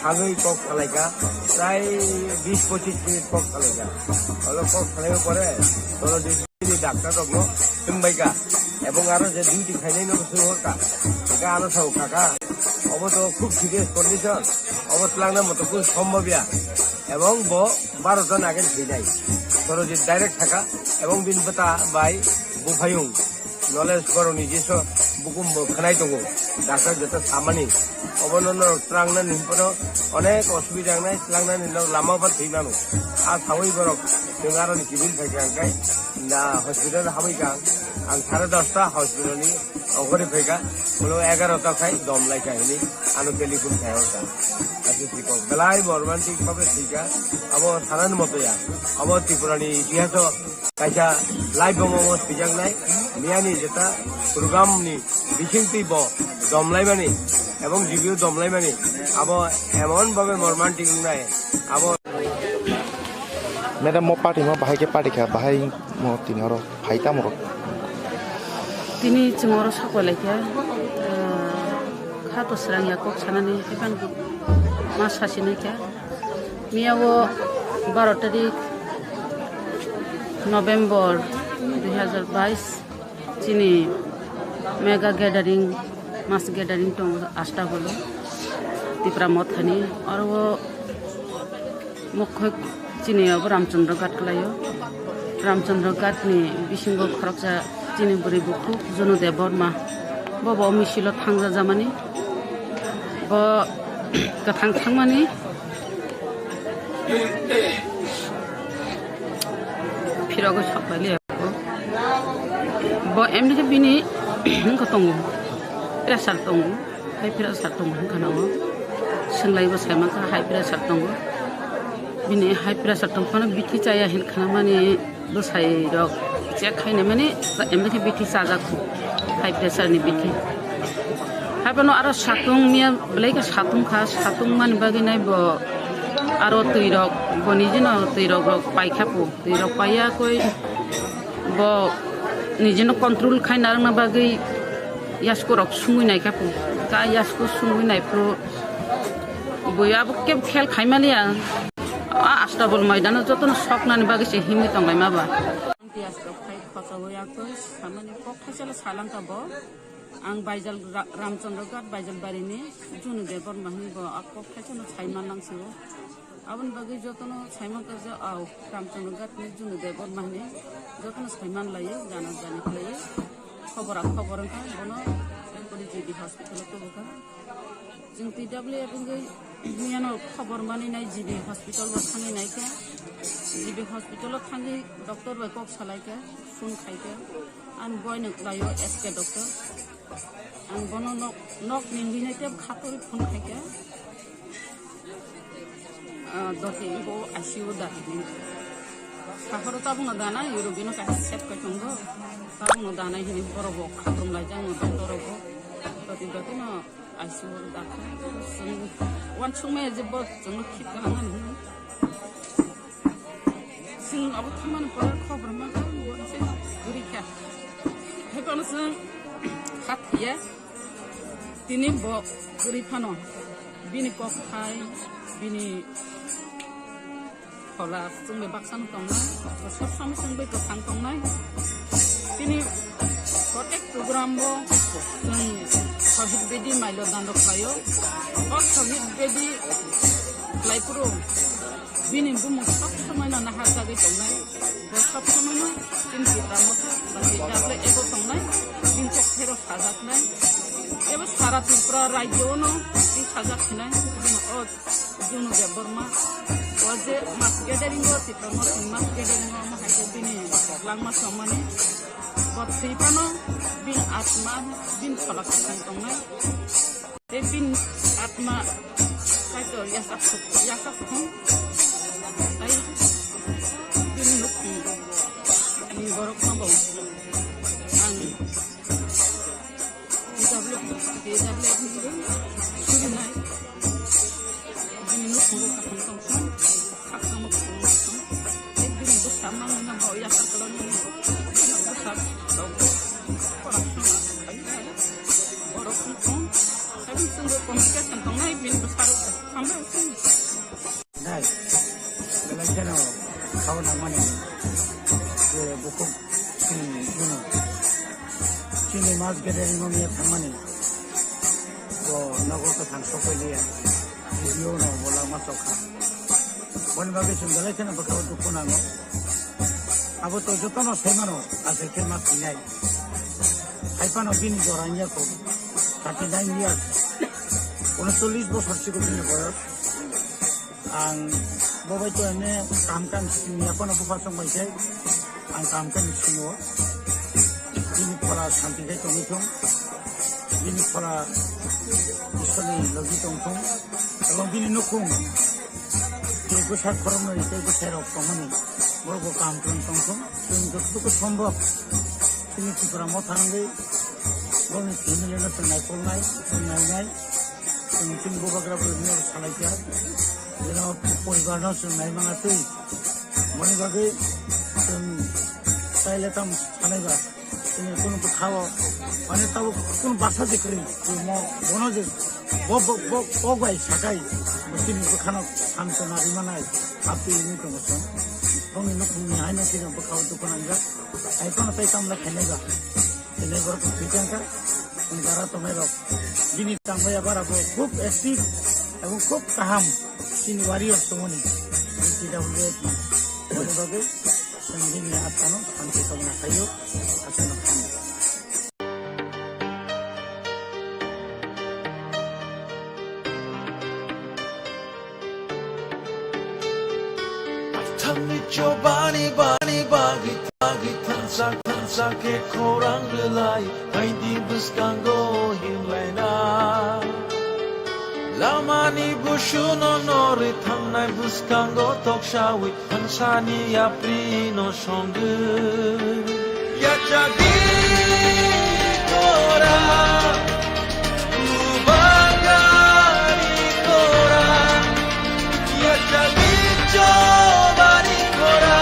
Speaker 5: थाङै कक खालायगा प्राय 20-25 मिनिट कक खालायगा हलो कक खालाय परे सरजित नि डाक्टर दगनो जोंबायगा এবং আরো যে ডিউটি খাইনাই নব সুহরকা এটা আরো সাউ কাকা অব তো খুব সিরিয়াস কন্ডিশন অবত লাংনা মতো খুব সম্ভবিয়া এবং 12 জন আগে থিনাই সরজিৎ ডাইরেক্ট থাকা এবং বিনপতা বাই বুফায়ুং নলেজ করো নিজেস বুকুম খানাই দङ ডাক্তার যেটা সামানি অবনন ত্রাংনা নিপর অনেক অসুবিধা নাই লাংনা নিল লামা বা থিনানো আর সাউই বরক जों आरो नि किबिल फायगांखाय ना हस्पिटाल हाबैगा आं 10:30 हस्पिटालनि अगरे फैगा बोलो 11 खाय दम लायखायनि आनो टेलिफोन थायरता आसे सिको बेलाय बरमान्टिक भाबे थिगा अब थानान मतया अब त्रिपुरानि इतिहास कायसा लाइभ दङमो थिजांनाय मियानि जेता प्रोग्रामनि बिसिंति ब दमलायमानि এবং জিবিও দমলাयमानि अब एमन भाबे बरमान्टिक नाय अब
Speaker 6: Madam mo party mo bahay ke party ka bahay mo tinoro paita mo
Speaker 7: tini chingoro sakole ke khato srang ya kok sanani ekan ma sasine ke miawo 12 tarik November 2022 chini mega gathering mass gathering to asta holo tipra mothani और वो मुख्य चिनी अब रामचंद्र घाट कलायो रामचंद्र घाट नि बिसिंगो खरकजा चिनी बुरि बुखु जनुदेव Burma बबो मिसिलो थांजा जामानि ब गथां थांमानि फिरगो सबायले bo emni ke bini ko tongo pressure tongo high pressure tongo kana o singlai bo sai ma ka high pressure tongo bini high pressure tongo kana bithi chaya hin khana mani bo sai rok che khaine mani emni ke bithi saja high pressure ni bithi habano aro satung mia belai ka satung kha satung man bagi nai bo aro tuirok bo nijino tuirok rok paikhapu tuirok paya koi bo nijino control khaina na bagi yasko rok sungui nai kapu ka yasko sungui nai pro boya bo ke khel khaimalia asta bol maidana jotono saknani bagi se himi tongai maba yasko khai khatagoya ko samani kok khaisala salam ta bo ang baijal ramchandra gat baijal barini junu debor mahni bo akok khaisala saiman langsibo abon bagi jotono saiman ka ja au ramchandra gat ni junu debor mahni jotono saiman laye jana jani laye खबर का बोनो police GB hospital को बुका जों PW बुंगै मियानो खबर मानि नाय GB hospital व थांगै नाय का जीबी हॉस्पिटल थांगै डॉक्टर व कक सलाय का फन खाय का आन बयनो लायो एसके डॉक्टर आन बोनो नक निंगिनाय टेब खातरि फन खाय का दते बो आईसीयू दाखिनि साखर ताबुनो दाना युरोबिनो का सेफ का तंगो ताबुनो दाना हिनि बरबो खात्रम लाय जां डक्टरबो दति दतिनो आईसीयू दाखा जों वान सुमे जेबो जों खित गानांगोन जों अब खामानि पर खबर मा गनसे गुरिखा हेबनो जों खाथिया तिनि बो गुरिफानो बिनि कखाय बिनि खोला जोंबो बाक्सानो दंनाय सब समय जोंबो गोथां दंनाय दिनै प्रत्येक प्रग्रामबो जों शहीद बेदी माइलो दान्दो खायो अ शहीद बेदी लाइफरो बिनि बुमु सब समय नाहा जागै दंनाय सब समय दिन प्रग्रामो बाकी जाबले एगो दंनाय दिन चेरो साजाकनाय एबो सारा त्रिपुरा राज्योनो दिन साजाखनाय अ जुनु दे Burma waje mas gathering go ti promotion mas gathering go ma haite bini langma samani bot sipano bin atma bin phalak tongna te bin atma kaito yasak ai bin lukki ni borok sambo ang DW suri nai bin lukki ka tong
Speaker 8: Nay, belajar no, kau nak mana? Buku sini mas gathering mo niya thamani. So nago ka thang sokoi liya, video no bola masokha. Bon bagi belajar no bakal tu pun ano. Abo to joto no semano asal ke mas nai. Haipan obin joranya ko. 39 years. 39 বছর থেকে তিনি বয়স আং ববাই তো এনে কামকান সিনি এখন অপফাসং বাইছে আং কামকান সিনো তিনি ফলা শান্তি গাই টমিথং তিনি ফলা ঈশ্বরনি লগি টংথং এবং তিনি নকুং কে গোসার খরমনি কে গোসার অপমনি বড় কাম টংথং তিনি যতটুকু সম্ভব তিনি ত্রিপুরা মথাঙ্গৈ গনি ফ্যামিলিনো সঙ্গাই পড়নাই সঙ্গাই जों बबाग्रा बर'नि सालायग्रा जेराव परिबारनाव जों नायमाङाखै मनि बागै जों साइलेटाम सानायबा जों কোনো খাওয়া মানে তাও কোন বাসা দেখলে বনো যে বগাই সাকাই তিনি খানা শান্ত নারিমানায় আপনি নি দংসন গনি নকুনি আইনা কিনা বখাও দোকানঙ্গা আইকনা তাই কামলা খেনেগা খেনেগর ফিটাঙ্কা negara tomerok bini tambah ya bara খুব অ্যাক্টিভ এবং খুব কাহাম sini warrior semua tidak boleh berbagai sendiri atano sampai ke mana kayu asal kami
Speaker 9: Tell me your body, body, body, body, Sake korang relai Haidi buskango himlaina Lamani bushuno nori Thangnai buskango tokshawi Hansani yapri no shongu Yachagi kora Ubangari kora Yachagi chobari kora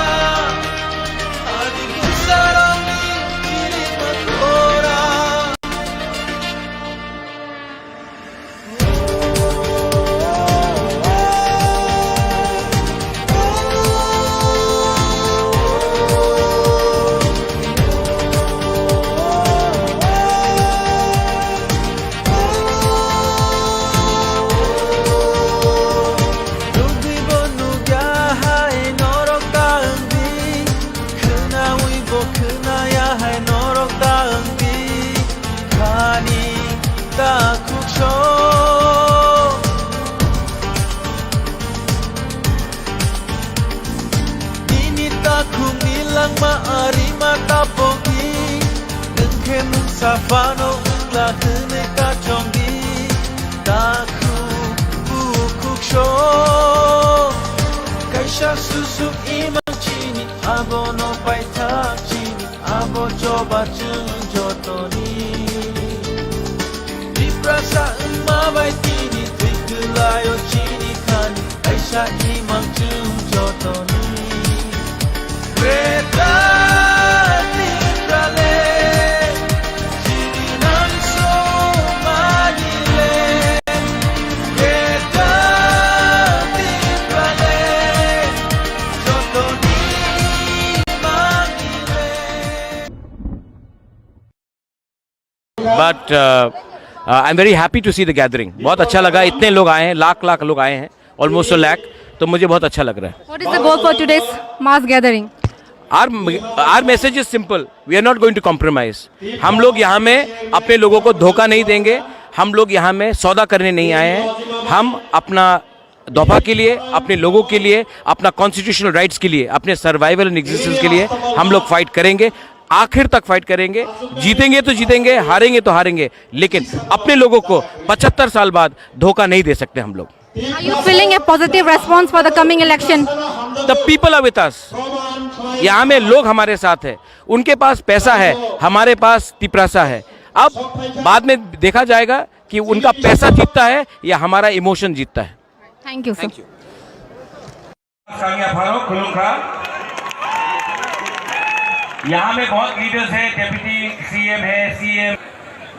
Speaker 9: Adi kusarami kirima kora Safano la kene ka chongi taku bukuksho kaisha susu imang chini abo no paita chini abo choba chung jotoni diprasa mabai tini tikulayo chini kani kaisha imang chung jotoni Greta Tiprale
Speaker 1: But I'm very happy to see the gathering. बहुत अच्छा लगा, इतने लोग आए हैं, लाख लोग आए हैं, almost a lakh, तो मुझे बहुत अच्छा लग रहा है.
Speaker 2: What is the goal for today's mass gathering?
Speaker 1: Our message is simple. We are not going to compromise. हम लोग यहाँ में अपने लोगों को धोखा नहीं देंगे. हम लोग यहाँ में सौदा करने नहीं आए हैं. हम अपना दफा के लिए, अपने लोगों के लिए, अपना कॉन्स्टिट्यूशनल राइट्स के लिए, अपने सर्वाइवल एंड एग्जिस्टेंस के लिए हम लोग फाइट करेंगे. आखिर तक फाइट करेंगे. जीतेंगे तो जीतेंगे, हारेंगे तो हारेंगे, लेकिन अपने लोगों को 75 साल बाद धोखा नहीं दे सकते हम लोग.
Speaker 2: Are you feeling a positive response for the coming election?
Speaker 1: The people are with us. यहाँ में लोग हमारे साथ हैं. उनके पास पैसा है, हमारे पास तिपरासा है. अब बाद में देखा जाएगा कि उनका पैसा जीतता है या हमारा इमोशन जीतता है.
Speaker 2: Thank you, sir.
Speaker 3: यहाँ में बहुत लीडर्स हैं, डेप्यूटी सीएम है, सीएम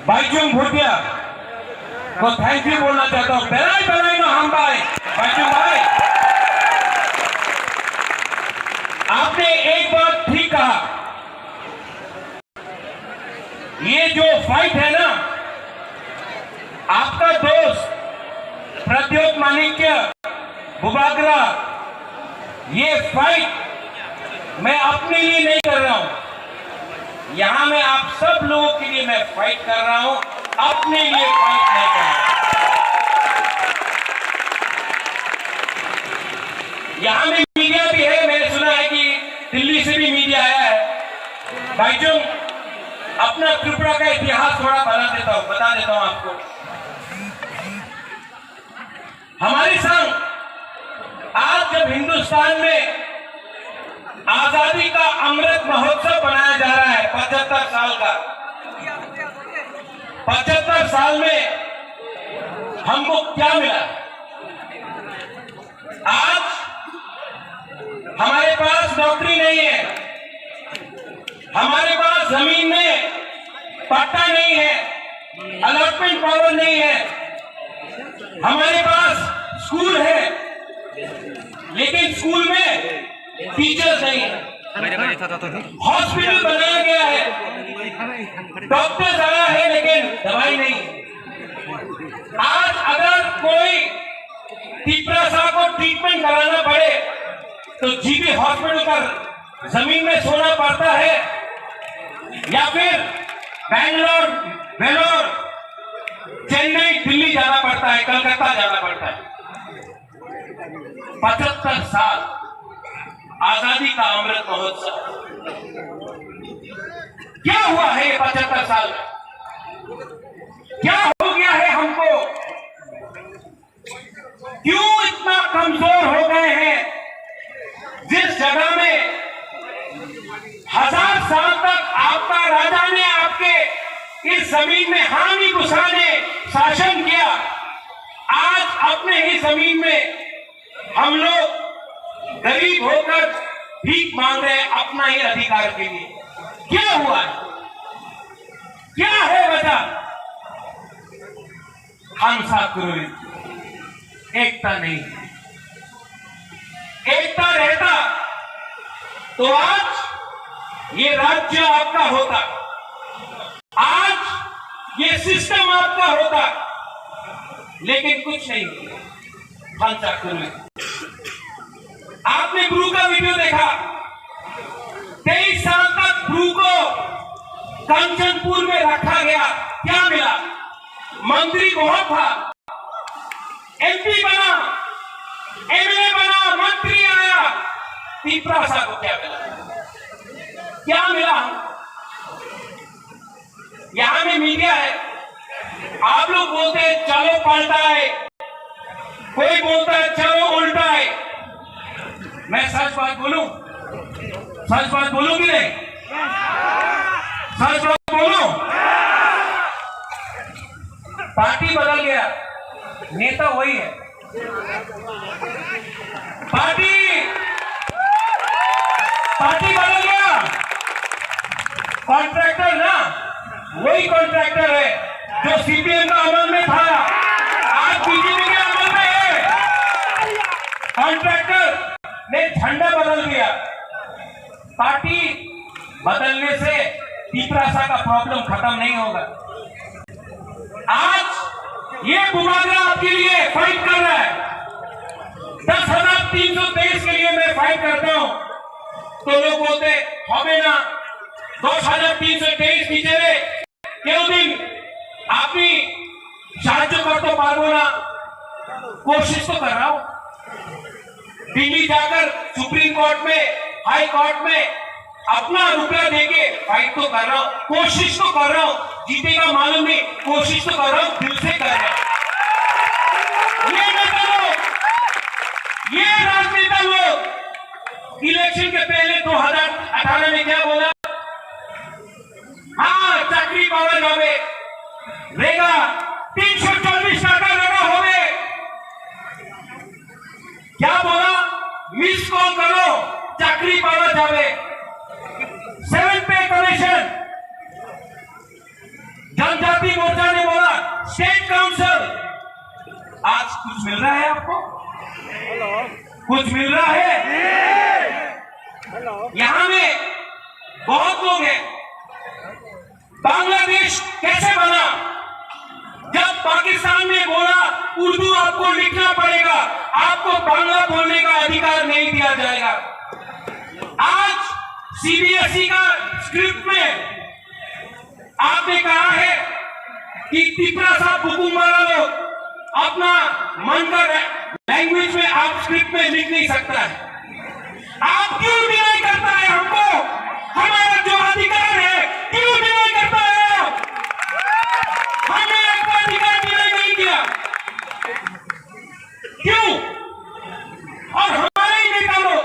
Speaker 3: बाइचुंग भूटिया को थैंक यू बोलना चाहता हूँ. बेलाई नो हम भाई बाइचुंग भाई, आपने एक बात ठीक कहा. ये जो फाइट है ना, आपका दोस्त प्रद्योत माणिक्य बुबागरा, ये फाइट मैं अपने लिए नहीं कर रहा हूं. यहां मैं आप सब लोगों के लिए मैं फाइट कर रहा हूं, अपने लिए फाइट नहीं कर रहा. यहां में मीडिया भी है. मैंने सुना है कि दिल्ली से भी मीडिया आया है. भाईजों, अपना त्रिपुरा का इतिहास थोड़ा बता देता हूं आपको. हमारे संग आज जब हिंदुस्तान में आजादी का अमृत महोत्सव बनाया जा रहा है, 75 साल का, 75 साल में हमको क्या मिला? आज हमारे पास नौकरी नहीं है, हमारे पास जमीन में पट्टा नहीं है, अलॉटमेंट पावर नहीं है, हमारे पास स्कूल है लेकिन स्कूल में टीचर्स नहीं है, हॉस्पिटल बनाया गया है, डॉक्टर्स आया है लेकिन दवाई नहीं. आज अगर कोई तिपरासा को ट्रीटमेंट कराना पड़े तो जीबी हॉस्पिटल का जमीन में सोना पड़ता है या फिर बैंगलोर, वेलोर, चेन्नई, दिल्ली जाना पड़ता है, कलकत्ता जाना पड़ता है. 75 साल आजादी का अमृत महोत्सव. क्या हुआ है ये 75 साल में? क्या हो गया है हमको? क्यों इतना कमजोर हो गए हैं? जिस जगह में 1000 साल तक आपका राजा ने आपके इस जमीन में हानि घुसाने शासन किया, आज अपने ही जमीन में हम लोग गरीब होकर भीख मांग रहे हैं अपना ही अधिकार के लिए। क्या हुआ है? क्या है वजह? खामसा क्रोध, एकता नहीं। एकता रहता तो आज ये राज्य आपका होता, आज ये सिस्टम आपका होता, लेकिन कुछ नहीं। खामसा क्रोध। आपने गुरु का वीडियो देखा, 23 साल तक गुरु को कंचनपुर में रखा गया। क्या मिला? मंत्री बहुत था, एमपी बना, एमएलए बना, मंत्री आया, तिपरासा को क्या मिला? क्या मिला? यहां में मीडिया है, आप लोग बोलते हैं चलो पलटा है, कोई बोलता है चलो उल्टा है। मैं सच बात बोलूं? सच बात बोलूं कि नहीं? सच बात बोलूं? पार्टी बदल गया, नेता वही है। पार्टी बदल गया, कॉन्ट्रैक्टर ना वही कॉन्ट्रैक्टर है जो सीपीएम का अमल में था, आज बीजेपी के अमल में है। कॉन्ट्रैक्टर ने झंडा बदल दिया। पार्टी बदलने से तिपरासा का प्रॉब्लम खत्म नहीं होगा। आज ये बुमागरा आपके लिए फाइट कर रहा है। 10,323 के लिए मैं फाइट करता हूं तो लोग बोलते হবে না 10,323 नीचे क्यों दिन আপনি সাহায্য করতে পারবো না, कोशिश तो कर रहा हूं। दिल्ली जाकर सुप्रीम कोर्ट में, हाई कोर्ट में अपना रुपया देके फाइट तो कर रहा हूं, कोशिश तो कर रहा हूं। जीतेगा मालूम नहीं, कोशिश तो कर रहा हूं, दिल से कर रहा हूं। ये नेता लोग, ये राजनेता लोग इलेक्शन के पहले 2018 में क्या बोला? हाँ चाकरी पावा जावे, रेगा 324 टाका रेगा होवे। क्या बोला? मिस कॉल करो, चाकरी पावा जावे। 7 पे कमीशन। जनजाति मोर्चा ने बोला स्टेट काउंसिल। आज कुछ मिल रहा है आपको? कुछ मिल रहा है? यहां में बहुत लोग हैं। बांग्लादेश कैसे बना? जब पाकिस्तान ने बोला उर्दू आपको लिखना पड़ेगा, आपको बांग्ला बोलने का अधिकार नहीं दिया जाएगा। आज सीबीएसई का स्क्रिप्ट में आपने कहा है कि तिपरासा बुकुम्बारा लोग अपना मन का लैंग्वेज में आप स्क्रिप्ट में लिख नहीं सकता है। आप क्यों डिनाई करता है हमको? हमारा जो अधिकार है क्यों डिनाई करता है आप? हमने आपका अधिकार डिनाई नहीं किया, क्यों? और हमारे ही नेता लोग,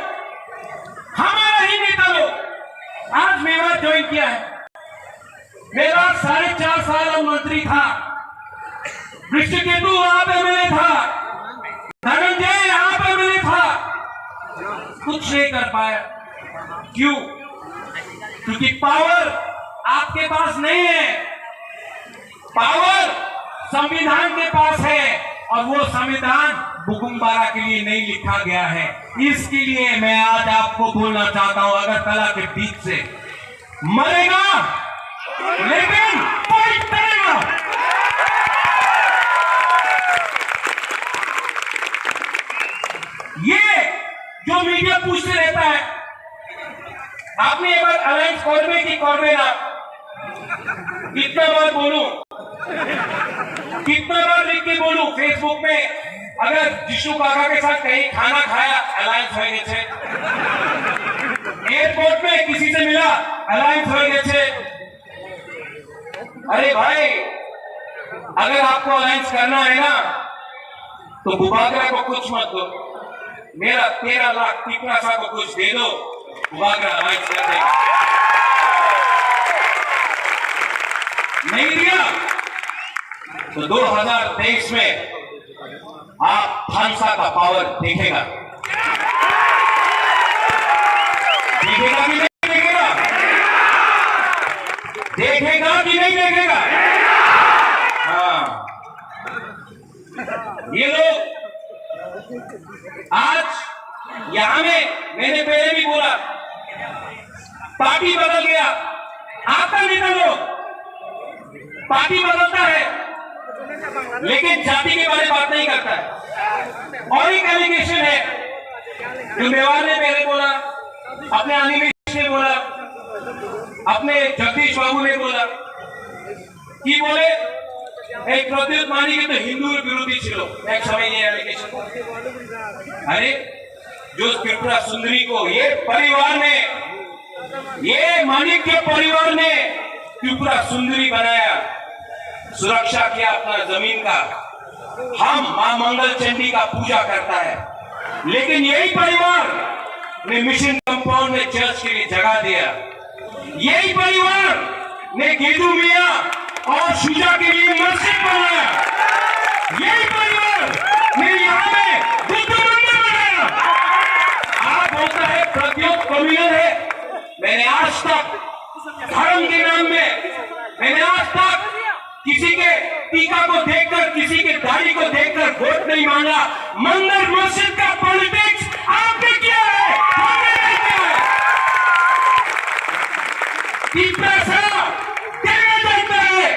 Speaker 3: हमारा ही नेता लोग आज मेरा ज्वाइन किया है। मेरा 4.5 साल मंत्री था, ऋषिकेतु वहां पे एमएलए था, धनंजय यहां पे एमएलए था, कुछ नहीं कर पाया। क्यों? क्योंकि पावर आपके पास नहीं है, पावर संविधान के पास है, और वो संविधान बुकुम्बारा के लिए नहीं लिखा गया है। इसके लिए मैं आज आपको बोलना चाहता हूं, अगरतला के बीच से मरेगा लेकिन फाइट करेगा। ये जो मीडिया पूछते रहता है, आपने एक बार अलायंस कॉर्बे की कॉर्बे ना, कितना बार बोलूं, कितना बार लिख के बोलूं फेसबुक में? अगर जिशु काका के साथ कहीं खाना खाया अलायंस हो गए थे, एयरपोर्ट में किसी से मिला अलायंस हो गए थे, अरे भाई, अगर आपको अलायंस करना है ना तो बुबागरा को कुछ मत दो, मेरा 13 लाख तिपरा साहब को कुछ दे दो, बुबागरा अलायंस कर देगा। नहीं दिया तो 2023 में आप थानसा का पावर देखेगा। देखेगा कि नहीं देखेगा? देखेगा कि नहीं देखेगा? हाँ, ये लोग आज यहां में, मैंने पहले भी बोला, पार्टी बदल गया, आपका नेता लोग पार्टी बदलता है लेकिन जाति के बारे में बात नहीं करता है। और एक एलिगेशन है जो मेवाड़ ने पहले बोला, अपने अनिमेश ने बोला, अपने जगदीश बाबू ने बोला कि बोले एक प्रद्युत मानी के तो हिंदू विरोधी छिलो एक समय ये एलिगेशन। अरे जो त्रिपुरा सुंदरी को ये परिवार ने, ये मानिक के परिवार ने त्रिपुरा सुंदरी बनाया, सुरक्षा किया अपना जमीन का, हम मां मंगल चंडी का पूजा करता है, लेकिन यही परिवार ने मिशन कंपाउंड में चर्च के लिए जगह दिया, यही परिवार ने गेदू मियां और शुजा के लिए मस्जिद बनाया, यही परिवार ने यहां में बुद्ध मंदिर बनाया। आप बोलता है प्रद्योत कम्युनल है, मैंने आज तक धर्म के नाम में, मैंने आज तक किसी के टीका को देखकर, किसी के दाढ़ी को देखकर वोट नहीं मांगा। मंदिर मस्जिद का पॉलिटिक्स आपने किया है, हमने नहीं किया है। तीसरा देना जानता है,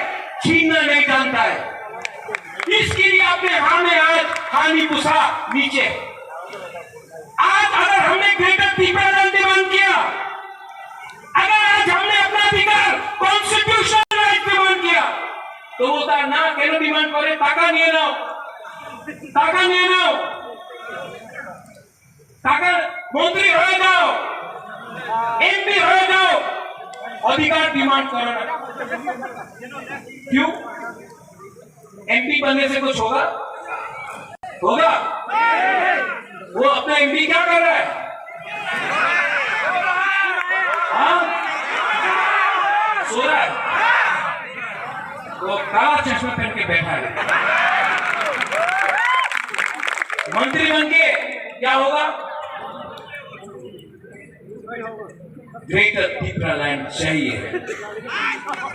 Speaker 3: छीनना नहीं जानता है। इसके लिए आपने हमें आज हानि पुसा नीचे। आज अगर हमने ग्रेटर त्रिपुरा डिमांड किया, अगर आज हमने अपना अधिकार कॉन्स्टिट्यूशनल राइट डिमांड किया, तो बोलता ना केन डिमांड करे, टाका निये नाओ, टाका निये नाओ, टाका मंत्री हो जाओ, एमपी हो जाओ, अधिकार डिमांड करो ना। क्यों? एमपी बनने से कुछ होगा? होगा? वो अपना एमपी क्या कर रहा है? हाँ? सो रहा है, वो काला चश्मा पहन के बैठा है। मंत्री बन के क्या होगा? ग्रेटर त्रिपुरा लैंड चाहिए,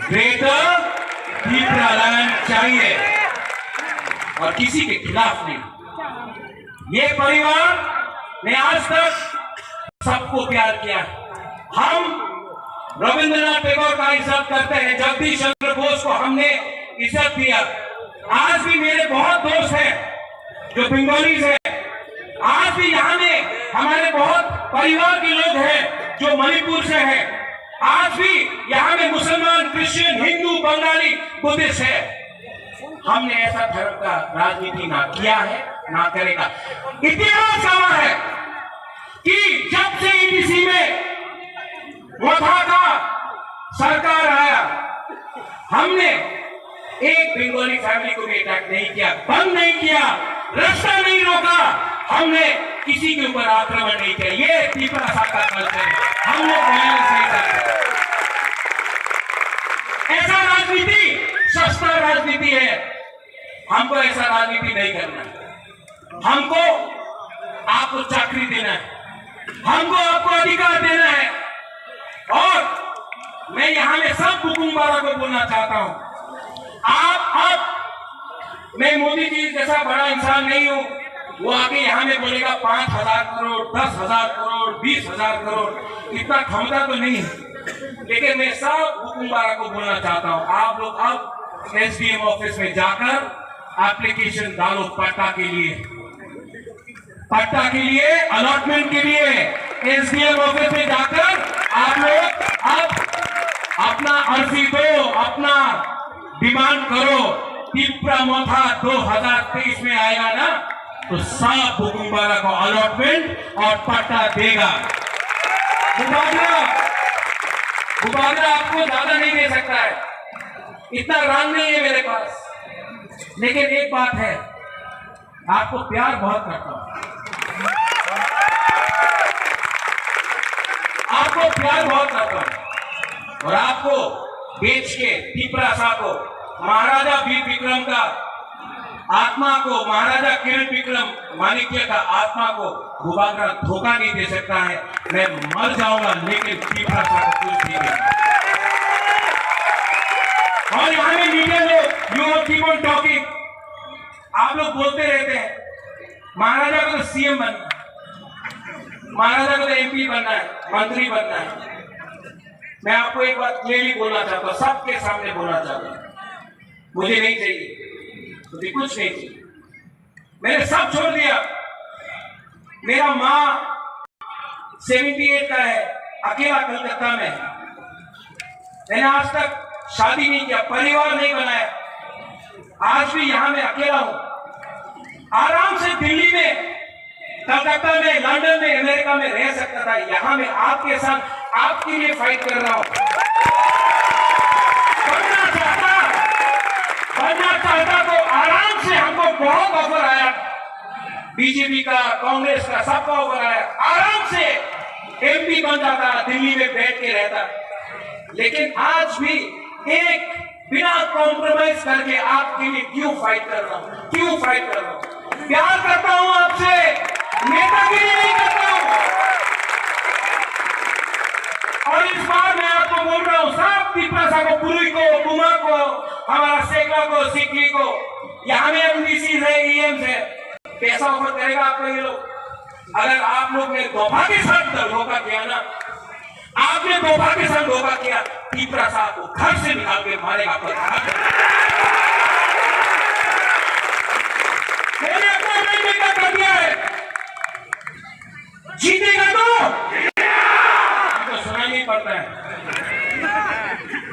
Speaker 3: ग्रेटर त्रिपुरा लैंड चाहिए, और किसी के खिलाफ नहीं। ये परिवार ने आज तक सबको प्यार किया। हम रविंद्रनाथ टैगोर का इज्जत करते हैं, जगदीश चंद्र बोस को हमने इज्जत दिया। आज भी मेरे बहुत दोस्त हैं जो बंगालीज हैं, आज भी यहाँ में हमारे बहुत परिवार के लोग हैं जो मणिपुर से हैं, आज भी यहाँ में मुसलमान, क्रिश्चियन, हिंदू, बंगाली, बुद्धिस्ट है। हमने ऐसा धर्म का राजनीति ना किया है, ना करेगा। इतिहास गवाह है कि जब से ईटीसी में वोथा का सरकार आया, हमने एक बंगाली फैमिली को भी अटैक नहीं किया, बंद नहीं किया, रास्ता नहीं रोका, हमने किसी के ऊपर आक्रमण नहीं किया। ये त्रिपुरा का कल्चर है, हम लोग वायलेंस नहीं करते। ऐसा राजनीति सस्ता राजनीति है, हमको ऐसा राजनीति नहीं करना है। हमको आपको चाकरी देना है, हमको आपको अधिकार देना है। और मैं यहां में सब हुकुमबारा को बोलना चाहता हूं, मैं मोदी जी जैसा बड़ा इंसान नहीं हूं, वो आके यहाँ में बोलेगा 5,000 करोड़, 10,000 करोड़, 20,000 करोड़, इतना क्षमता तो नहीं है। लेकिन मैं सब हुकुमबारा को बोलना चाहता हूँ, आप लोग अब एसडीएम ऑफिस में जाकर एप्लीकेशन डालो पट्टा के लिए, पट्टा के लिए, अलॉटमेंट के लिए। एसडीएम ऑफिस में जाकर आप लोग अब अपना अर्जी दो, अपना डिमांड करो। त्रिपुरा मोथा 2023 में आएगा ना, तो सब हुकुमबारा को अलॉटमेंट और पट्टा देगा। बुबागरा आपको ज्यादा नहीं दे सकता है, इतना रंग नहीं है मेरे पास, लेकिन एक बात है, आपको प्यार बहुत करता हूं, आपको प्यार बहुत करता हूं, और आपको बेच के तीपरा शाह को, महाराजा वीर विक्रम का आत्मा को, महाराजा किरण विक्रम माणिक्य का आत्मा को भूभागरा धोखा नहीं दे सकता है। मैं मर जाऊंगा लेकिन तीपरा शाह को कुछ नहीं देगा। और यहाँ में मीडिया लोग, यू कीप ऑन टॉकिंग, आप लोग बोलते रहते हैं महाराजा को तो सीएम बनना है, महाराजा को तो एमपी बनना है, मंत्री बनना है। मैं आपको एक बात क्लियरली बोलना चाहता हूं, सबके सामने बोलना चाहता हूं, मुझे नहीं चाहिए, मुझे कुछ नहीं चाहिए, मैंने सब छोड़ दिया। मेरा माँ 78 का है, अकेला कलकत्ता में है, मैंने आज तक शादी नहीं किया, परिवार नहीं बनाया, आज भी यहां मैं अकेला हूं। आराम से दिल्ली में, कलकत्ता में, लंदन में, अमेरिका में रह सकता था, यहां मैं आपके साथ आपके लिए फाइट कर रहा हूं। बनना चाहता तो आराम से, हमको बहुत ऑफर आया, बीजेपी का, कांग्रेस का, सबका ऑफर आया, आराम से एमपी बन जाता, दिल्ली में बैठ के रहता। लेकिन आज भी एक बिना कॉम्प्रोमाइज करके आपके लिए क्यों फाइट कर रहा हूं, क्यों फाइट कर रहा हूं? प्यार करता हूं आपसे, नेतागिरी नहीं करता हूं। और इस बार मैं आपको बोल रहा हूं, सब तीपरा शाह को, पुरी को, बुमा को, हमारा सेकला को, सिकली को, यहां में एमडीसी है, ईएम है, पैसा ऑफर करेगा आपको ये लोग। अगर आप लोग ने धोखा के साथ धोखा किया ना, आपने धोखा के साथ धोखा किया, तीपरा शाह को घर से निकाल के मारेगा आपको। मैंने अपना निर्णय कर दिया है, जीतेगा तो सुनाई नहीं पड़ता है,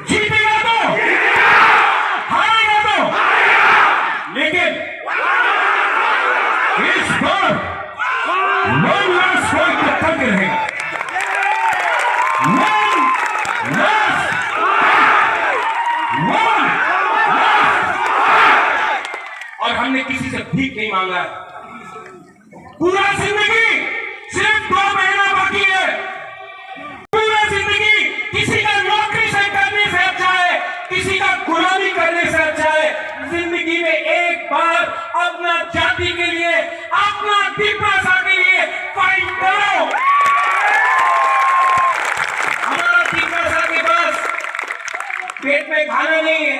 Speaker 3: जीतेगा तो, हारेगा तो, लेकिन इस बार वन लास्ट फाइट तक करके रहेगा, और हमने किसी से भीख नहीं मांगा है। पूरा जिंदगी सिर्फ 2 महीना बाकी है, पूरा जिंदगी किसी का नौकरी से करने से अच्छा है, किसी का गुलामी करने से अच्छा है। जिंदगी में एक बार अपना जाति के लिए, अपना तीपरा शाह के लिए फाइट करो। हमारा तीपरा शाह के पास पेट में खाना नहीं है,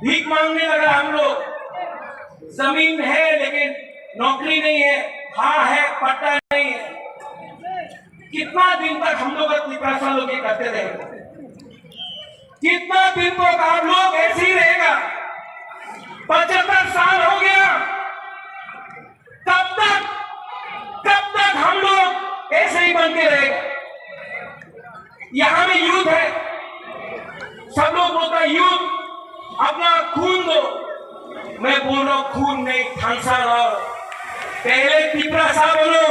Speaker 3: भीख मांगने लगा हम लोग, जमीन है लेकिन नौकरी नहीं है, हाँ है पट्टा नहीं है। कितना दिन तक हम लोग तीपरा शाह लोग ये करते रहेंगे? कितना दिन तक आप लोग ऐसे ही रहेगा? 75 साल हो गया, कब तक हम लोग ऐसे ही बनते रहेगा? यहां में यूथ है, सब लोग बोलता है यूथ अपना खून दो, मैं बोल रहा हूं खून नहीं, खांसा रहो। पहले तीपरा शाह बनो,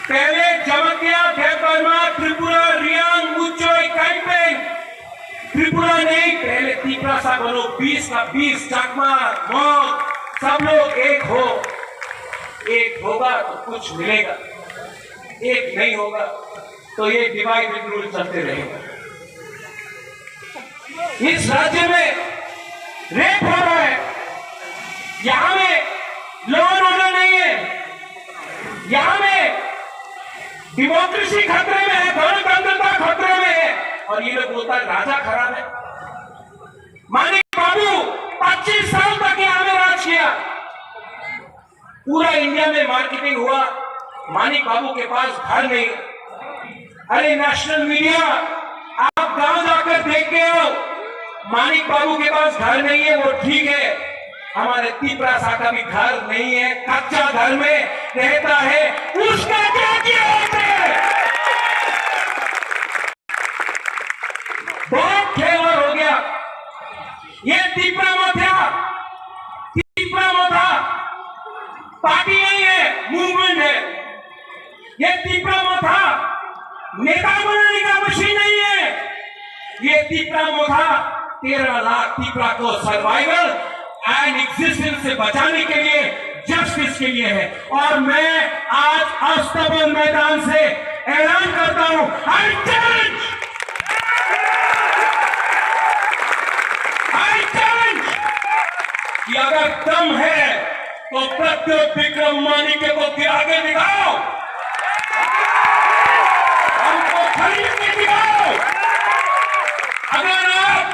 Speaker 3: पहले जमतिया, देवबर्मा, त्रिपुरा, रियांग, उच्चोई, कैंपेन, त्रिपुरा नहीं, पहले तीपरा शाह बनो। 20 का 20, चाकमा, मौत, सब लोग एक हो, एक होगा तो कुछ मिलेगा, एक नहीं होगा तो ये डिवाइड एंड रूल चलते रहेगा। इस राज्य में रेप हो रहा है, यहां में लॉ एंड ऑर्डर नहीं है, यहां में डेमोक्रेसी खतरे में है, गणतंत्रता खतरे में है, और ये लोग बोलता है राजा खराब है। मानिक बाबू 25 साल तक यहां में राज किया, पूरा इंडिया में मार्केटिंग हुआ, मानिक बाबू के पास घर नहीं। अरे नेशनल मीडिया, आप गांव जाकर देख के आओ, मानिक बाबू के पास घर नहीं है, वो ठीक है, हमारे तीपरा शाह का भी घर नहीं है, कच्चा घर में रहता है, उसका क्या किया आपने? बहुत खेलवाड़ हो गया। ये तीपरा मोथा पार्टी नहीं है, मूवमेंट है। ये तीपरा मोथा नेता बनाने का मशीन नहीं है, ये तीपरा मोथा 13 लाख तीपरा को सर्वाइवल एंड एग्जिस्टेंस से बचाने के लिए, जस्टिस के लिए है। और मैं आज अस्तबल मैदान से ऐलान करता हूं, आई चैलेंज कि अगर दम है तो प्रत्युत विक्रम मानिके को गिरा के दिखाओ, हमको खरीद के दिखाओ। अगर आप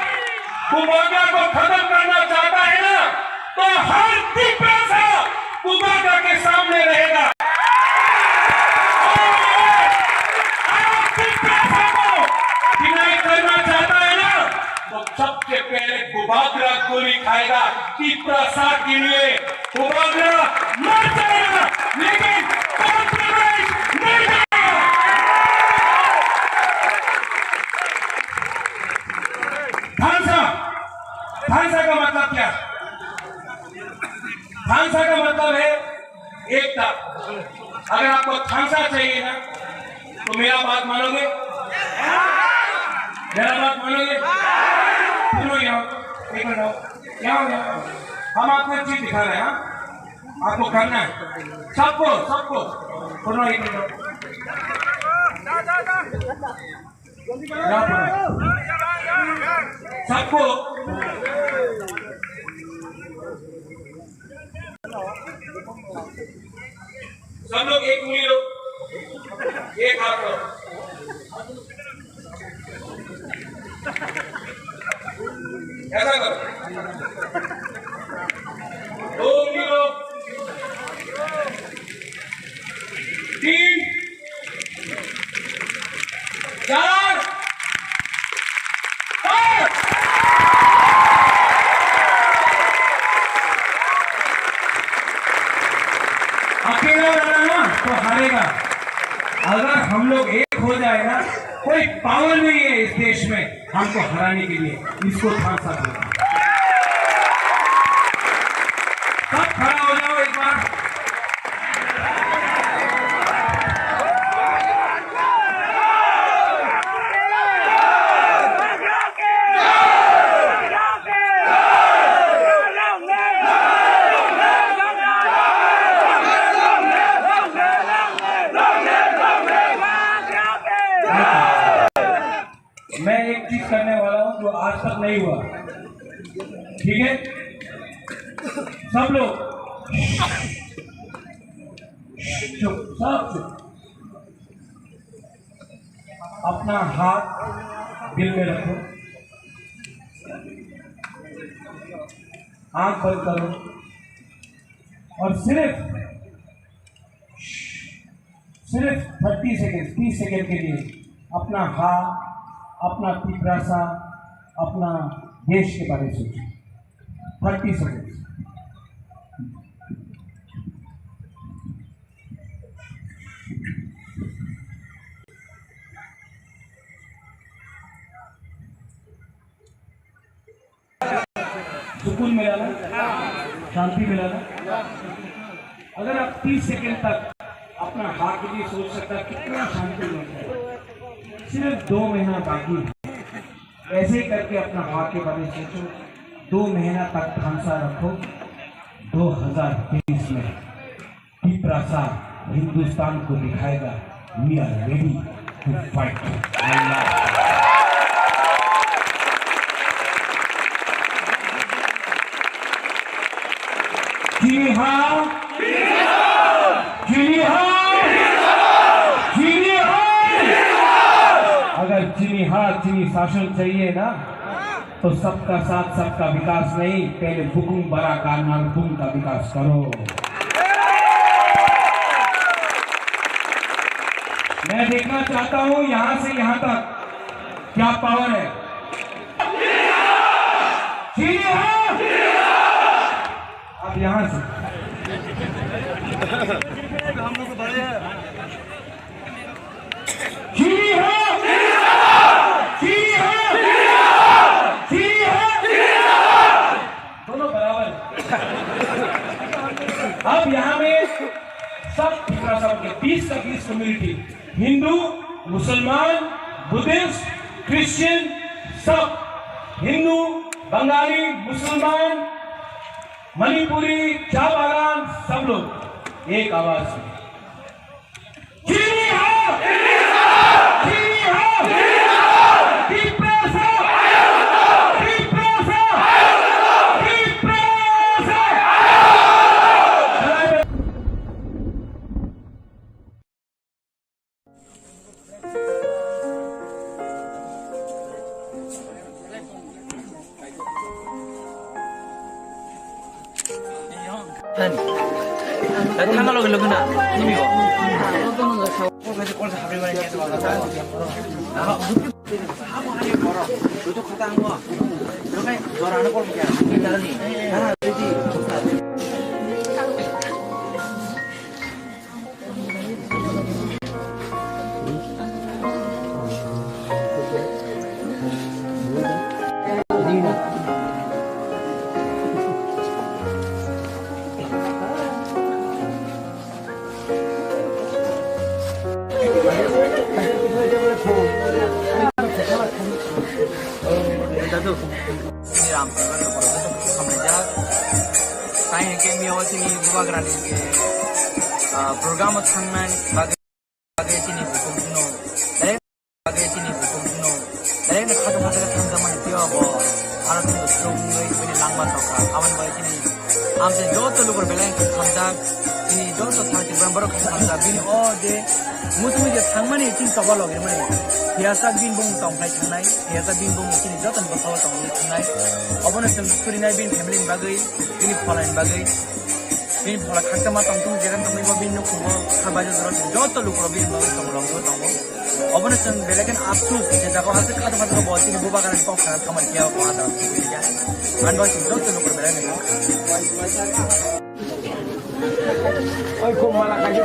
Speaker 3: कुबागा को खत्म करना चाहता है ना, तो हर तीपरा कुबागा के सामने रहेगा। और तीपरा को डिनाई करना चाहता है ना, तो सबसे पहले कुबागा गोली खाएगा। तीपरा के लिए कुबागा मर जाएगा, लेकिन कॉम्प्रोमाइज नहीं जाएगा। थानसा का मतलब क्या? थानसा का मतलब है एकता। अगर आपको थानसा चाहिए ना, तो मेरा बात मानोगे? मेरा बात मानोगे? सुनो यहाँ, एक मिनट आओ, यहाँ हम आपको एक चीज दिखा रहे हैं। हाँ, आपको करना है सबको सुनो, एक मिनट सबको सब लोग एक उंगली लो, एक हाथ लो, ऐसा करो, 2 उंगली लो, 3 4 5। अकेला लड़ा ना तो हारेगा। अगर हम लोग एक हो जाए ना, कोई पावर नहीं है इस देश में हमको हराने के लिए। इसको थानसा दो। सब खड़ा हो जाओ एक बार। मैं एक चीज करने वाला हूं जो आज तक नहीं हुआ, ठीक है? सब लोग चुप, सब चुप। अपना हाथ दिल में रखो, आंख बंद करो और सिर्फ 30 सेकेंड 30 सेकेंड के लिए अपना हाथ, अपना तीपरा, अपना देश के बारे में सोचो। 30 सेकेंड। सुकून मिला ना, शांति मिला ना। अगर आप 30 सेकेंड तक अपना हाथ के लिए सोच सकता कितना शांति मिलता है। सिर्फ 2 महीना बाकी है। ऐसे करके अपना हाथ के बारे में सोचो। 2 महीना तक थानसा रखो। 2023 में तीपरा हिंदुस्तान को दिखाएगा we are ready to fight. जी हाँ, जी हाँ, जी हाँ। अगर चीनी शासन चाहिए ना, तो सबका साथ सबका विकास नहीं, पहले बुकुम बड़ा का नारकुम का विकास करो। मैं देखना चाहता हूं यहां से यहां तक क्या पावर है। जी हाँ, अब यहां से हम लोग बड़े हैं। जी हाँ, जी हाँ, जी हाँ, दोनों बराबर। अब यहाँ में सब के 20 का 20 कम्युनिटी, हिंदू, मुसलमान, बुद्धिस्ट, क्रिश्चियन, सब हिंदू, बंगाली, मुसलमान, मणिपुरी, चाय बागान, सब लोग एक आवाज से चीनी हो, चीनी हो, keep press up, keep press up, keep press up.
Speaker 4: थाना लगे लोग ना नहीं हो कौन कैसे हाबरे वाले कैसे बात करता है तो खाता हुआ तो भाई जोराना कौन क्या चल नहीं हां जी program tangan bagai sini hukum kuno dari bagai sini hukum kuno dari nak kata kata zaman itu apa Arab itu sungai ini langma toka awan bagai sini amse jodoh lu berbeleng kata ini jodoh thar di berambaro kata bini oh de musuh dia tangan ini cinta balok ini mana biasa bin bung tong kai tanai biasa bin bung ini jodoh berkau tong ini tanai abang itu suri nai bin family bagai ini polain bagai bin pola khakta ma tong tung jegan tong iba bin no kubo khabaja zoro joto lukro bin no tong long do tong obone chen beleken afsus je jago hase khata khata bo tin buba karan ko khara kamal kiya ko ada ya an ba joto lukro belene oi ko mala kaje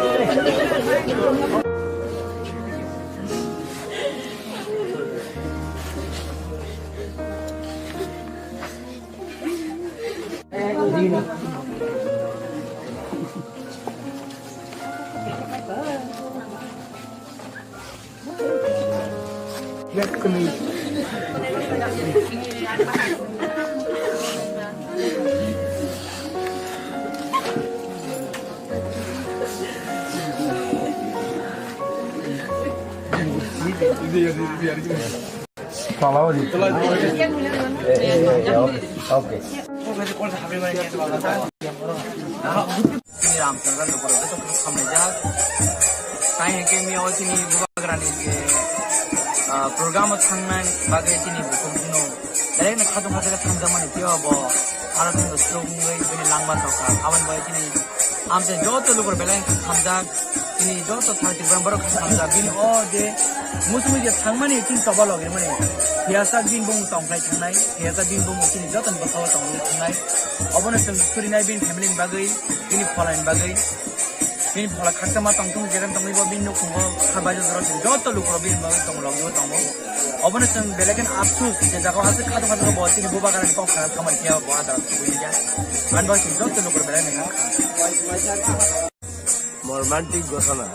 Speaker 4: Dina Let me. Kalau di oke. कौन सा हाबरे वाले कैसे बात करता है राम चंद्र लोग तो हमने जा काहे के मी और तिनी बुबा ग्रानी के program tangan bagai sini hukum kuno dari nak kata kata zaman itu apa Arab itu sungai ini langma toka awan bagai sini amse jodoh lu berbeleng kata ini jodoh thar di berambaro kata bini oh de musuh dia tangan ini cinta balok ini mana biasa bin bung tong kai tanai biasa bin bung ini jodoh berkau tong ini tanai abang itu suri nai bin family bagai ini polain bagai bin pola khakta ma tong tung jegan tong iba bin no kubo khabaja zoro joto lukro bin bagai tong long do tong obone chen beleken afsus je jago hase khata khata bo tin buba karan ko khara kamal kiya bo ada buiya an ba chen joto lukro belene
Speaker 5: মর্মান্তিক ঘটনা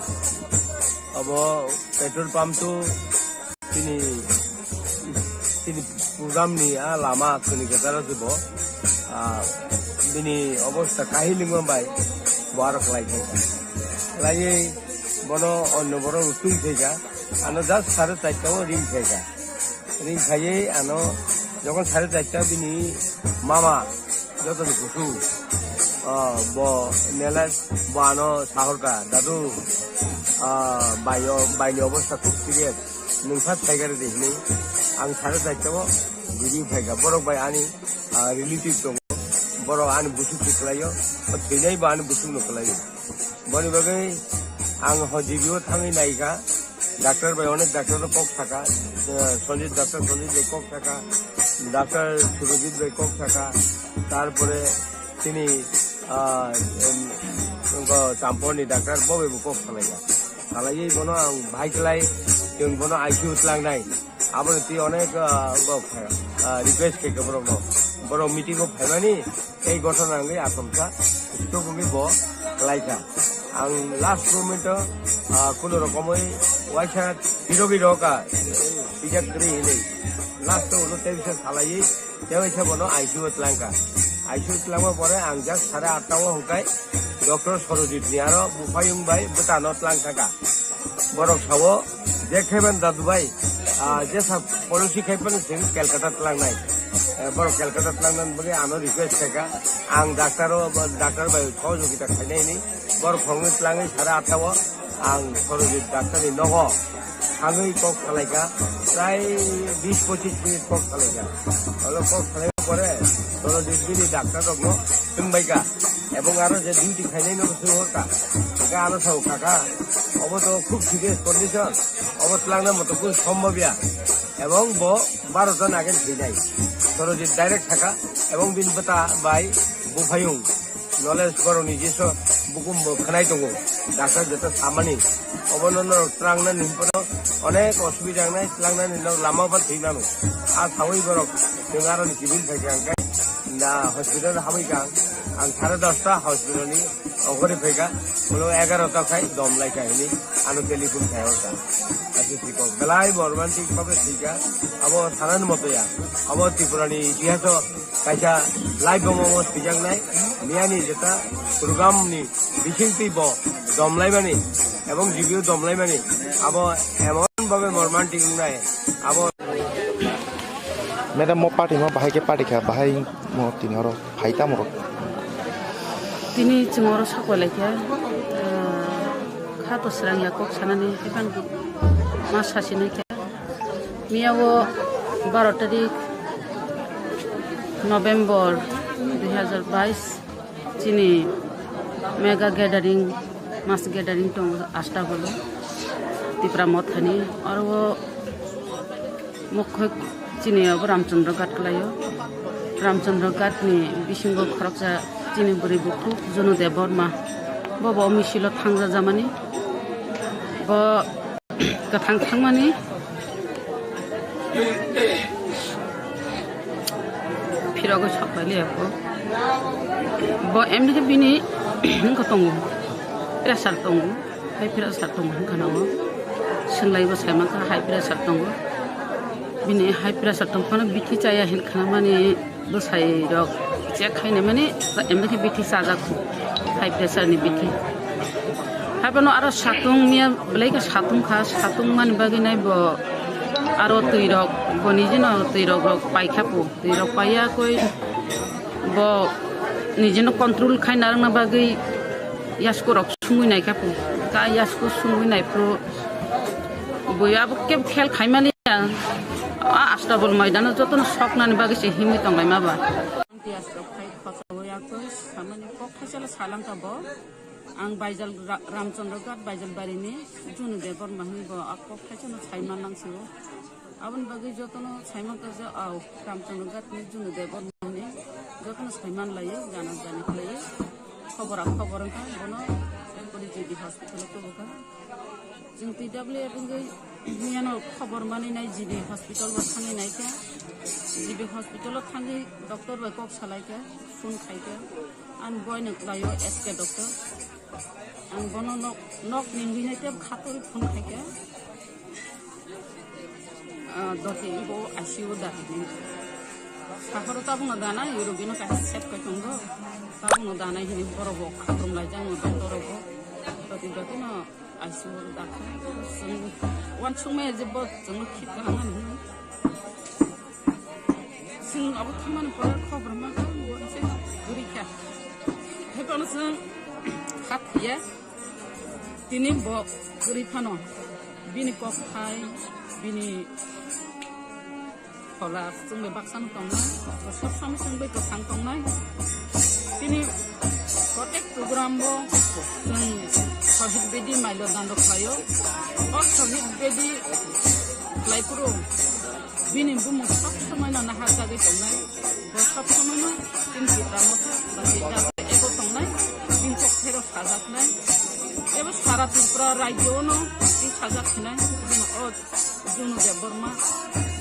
Speaker 5: अब petrol pump तो তিনি program ni lama kini ketara jibo bini অবস্থা কাহিলিঙ্গম by বড় লাইছে লাগে বড় অন্য বড় উঠুই থেকা আনো জাস্ট 4:30টাও রিং থেকা রিং খাইয়ে আনো যখন 4:30টা বিনি মামা যত গুছু ব নেলা বানো সাহরকা দাদু বাইনি অবস্থা খুব সিরিয়াস नोंसा थाइगारे देखने आं 4:30टाव गिरि फाइगा बरक बाय आनि रिलेटिव दं बरक आनि बुसु खलायो थैनाय बा आनि बुसु नखलायो बनि बागै आं हजिबियो थाङै नायगा डाक्टर बाय अनेक डाक्टर पक थाका सन्जित डाक्टर सन्जित बाय पक थाका डाक्टर सुरजित बाय पक थाका तारपरे तिनि चाम्पनि डाक्टर बबेबो पक खालायगा खालायै बनो आं भाइखलाय जों बनो आइकिउ उतलांनाय आबो ती अनेक रिक्वेस्ट के बरो मीटिंग फाइमानि এই ঘটনা आसामसा तो बुंगे बो लाइका ang last moment kuno rokomoi waisa birogi roka bijak kri ini last ulo television salai tewaisa bono ICU tlangka ICU tlangma pore ang jak 8:30 o hongkai Dr. Sorojit ni aro Bupayung bai betano tlangka borok sawo dekheban dadubai jesa policy khaipan sing Calcutta tlangnai borok Calcutta tlangnan bagi ano request theka ang doctor bai sahojogita khainai ni borok phongni tlangai 8:30 o ang Sorojit doctor ni nogo hangai kok khalaika prai 20-25 minit kok khalaika holo kok khalaika pore Sorojit bini doctor rokno tungbaika এবং আরো যে duty খাইনাই নব শুরু হকা এটা আরো সব কাকা of তো খুব সিরিয়াস কন্ডিশন অবতলাংনার মতো খুব সম্ভবিয়া এবং 12 জন আগে ফিনাই সরজিৎ ডাইরেক্ট থাকা এবং বিনপতা বাই বুফায়ুং নলেজ করো নিজস্ব বুকুম খানাই দङ ডাক্তার যেটা সামানি অবনন ত্রাংনা নিপদ অনেক অসুবিধা নাই ত্রাংনা নিল লামা বা থিনানো আর সাউই বরক जों सिभिल फैका दा हस्पिटाल हाबैका आं 10:30 हस्पिटालनि अगरे फैका बोलो 11टा खाय दमलाइका हिनि आनो टेलिफोन खायका आसि सिको बेलाय बरमान्टिक भाबे सिका अब सानान मतया अब त्रिपुरानि इतिहास कायसा लाइभ दङमो सिजांनाय मियानि जेता प्रोग्रामनि बिसिंति ब दमलाइमानि एवं जिबिउ दमलाइमानि अब एमन भाबे बरमान्टिक नाय अब
Speaker 6: Madam mo party mo bahai ke party ka bahai mo tinoro phaita mo
Speaker 7: tini chingoro sakolai ke kha to srang ya kok sanani ekan ma sasini ke miyawo 12 tarik November 2022 chini mega gathering mass gathering to asta holo Tripura mothani aur wo mukhya chini अब रामचंद्र घाट लायो रामचंद्र घाट नि बिसिंग खरकजा chini buri buku Junudev Burma bo misilo thangja jamani bo kathang thangmani phirogo sapali ako bo emni ke bini katongu pressure tongu high pressure tongu kanawo singlai bo saima ka high pressure tongu bini high pressure tongfana bithi chaya hin khana mani dosai rok che khaine mani emni bithi saja high pressure ni bithi habano aro satung mia blaika satung kha satung mani bagi nai bo aro tuirok boni jino tuirok paikhapu tuirok paya koi bo nijino control khaina rang na bagi yasko rok sungui nai khapu ka yasko sungui nai pro boya bo ke khel khaimani Astabul Maidan jotono soknani bagi se himi tonglai maba tias rok khai khosaoya ko samani kok khaisala salam ta bo ang Baijal Ramchandra Ghat Baijal barini Junudev Burma hi bo akok khaisala saiman langsibo abon bagi jotono saiman ta ja au Ramchandra Ghat ni Junudev Burma ni jotono saiman laye jana jani laye khobor ka bono poli jidi hospital to boka jing TWA bingai miano khobor mani nai jibi hospital ba thangi nai ka jibi hospital thangi doctor ba kok salai ka phone khai ka an boy nak layo SK doctor an bono nok ningbi nai te khatori phone khai ka dote bo ICU da kharo ta bung dana eurobino ka set ka tongo ta bung dana hini borobo khatrom lai jang doctor ro dote no ICU da wan chungme je bo jeng khit ka man sing abu thaman par khobar ma ka bo se guri kha heton sing khat ye tini bo guri phano bini kok khai bini khola chungme baksan tong na sob sam sing be ko sang tong na tini protect program bo Shahid Bedi Mailo Dando Klayo or Shahid Bedi Klaipuro Bini Bumu Sop Samana Nahaka Tonai or Sop Samana in Ramota Basita Ego Tonai in Tokero Kazaknai Ever Sara Tripura Rajono in Kazaknai or Junudev Burma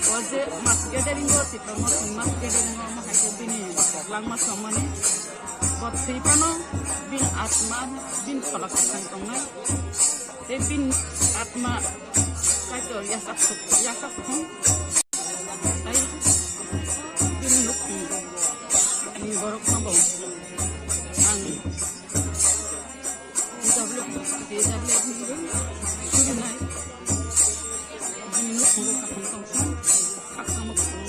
Speaker 7: was a mass gathering or Tripura mass gathering or Mahakabini Langma Samani थैफानो बिन आत्मा बिन फलक संतंगना ते बिन आत्मा कायतो याsak khong ai bin lukki ni borok mabau ang didablok didablok ni sunai bin lukki ka khong khong akam khong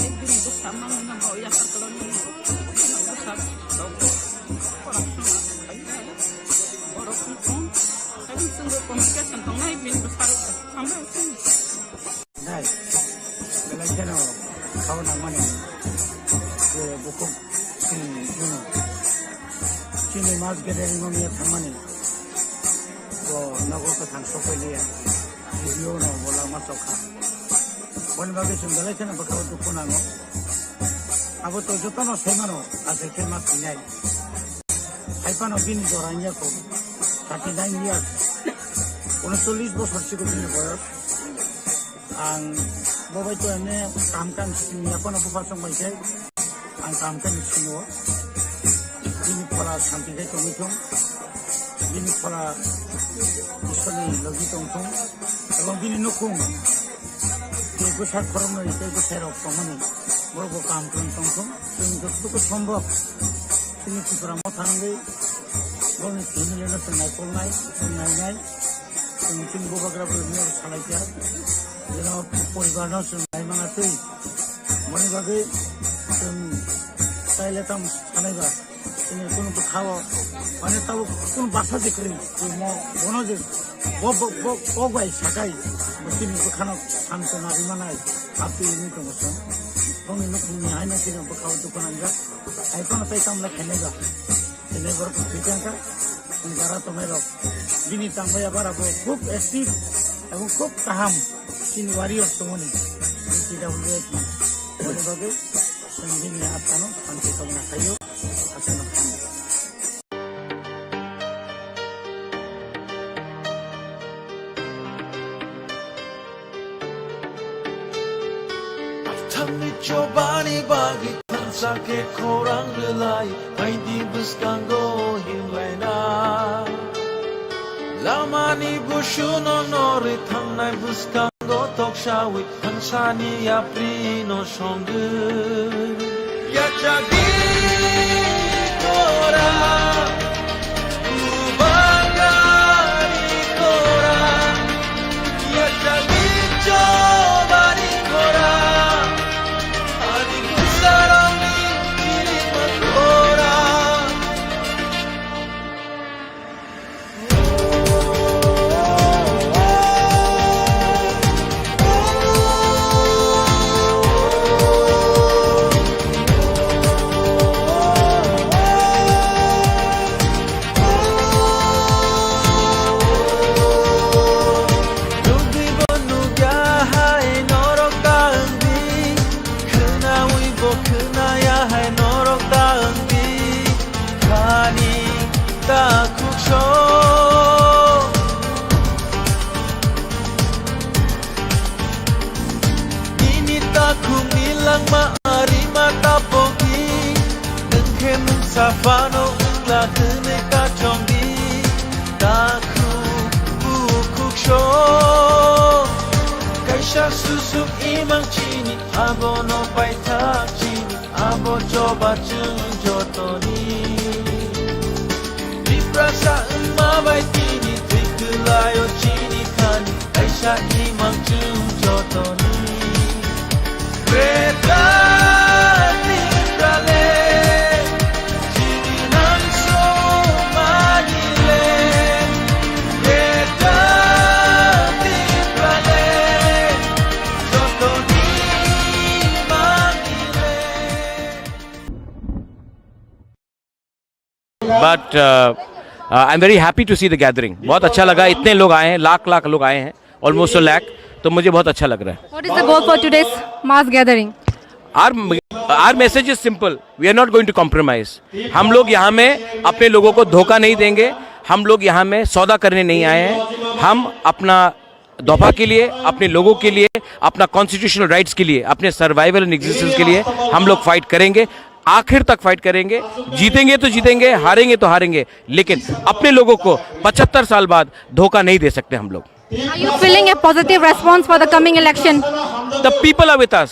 Speaker 7: ek bin duk tamang na bau yasak kalon ni besar orang borok khong tapi sungguh komunikasi tentang bin besar ambil
Speaker 8: Nay, belajar kau nama ni, buku sini mas gathering kami sama ni, nago ke tangso ke dia, video no bola masuk kan, boleh bagi sumber kan bakal dukun ango, abu tu juta no semano, asal kemas ni, apa no bini orangnya ko, 39 years, 39 bosor sih bini boyos. Ang bawa itu ini kamkan sini apa nak buat pasang baik ang kamkan sini wah ini para santi deh tong ini para isoni lagi tong kalau ini nukung itu besar korang itu serok tong bawa kamkan tong ini itu sembah ini kita mau tanggai bawa ini lena senai kolnai ini bawa kerap ini salai dia Jadi poribar na sunai mana tu, mana bagi saya letam aneh bah, ini pun untuk khawa, mana tahu pun bahasa dikri, mau bono je, bog baik sakai, mesti ni bukan hantu nari mana, api ini tu macam, kong ini kong ni hanya kita berkau tu kan anja, saya pun apa ikan nak kene bah, ini baru kita kan, negara tu merok, bini tambah ya bara खूब active एवं खूब काम sini warrior semua ni tidak boleh boleh bagi sendiri apa no sampai kau nak kayu asal nak
Speaker 9: Tami cobani bagi tansa ke korang relai Hai di buskango himlaina Lama ni bushuno nori thangnai buskango tokshawi Hansani yapri no shongu Yachagi kora Ubagari kora Yachagi cobani kora Safano la tene ka chongi taku bukuk sho kaisha susu imang chini abo no paita chini abo coba jotoni diprasa mabai tini tikulayo chini kani kaisha imang jotoni Greta Nibrale
Speaker 1: But I'm very happy to see the gathering. बहुत अच्छा लगा, इतने लोग आए हैं, लाख लोग आए हैं, almost a lakh, तो मुझे बहुत अच्छा लग रहा है.
Speaker 2: What is the goal for today's mass gathering?
Speaker 1: Our message is simple. We are not going to compromise. हम लोग यहाँ में अपने लोगों को धोखा नहीं देंगे. हम लोग यहाँ में सौदा करने नहीं आए हैं. हम अपना दफा के लिए, अपने लोगों के लिए, अपना कॉन्स्टिट्यूशनल राइट्स के लिए, अपने सर्वाइवल एंड एग्जिस्टेंस के लिए हम लोग फाइट करेंगे. आखिर तक फाइट करेंगे, जीतेंगे तो जीतेंगे, हारेंगे तो हारेंगे, लेकिन अपने लोगों को 75 साल बाद धोखा नहीं दे सकते हम लोग।
Speaker 2: Are you feeling a positive response for the coming election?
Speaker 1: The people are with us.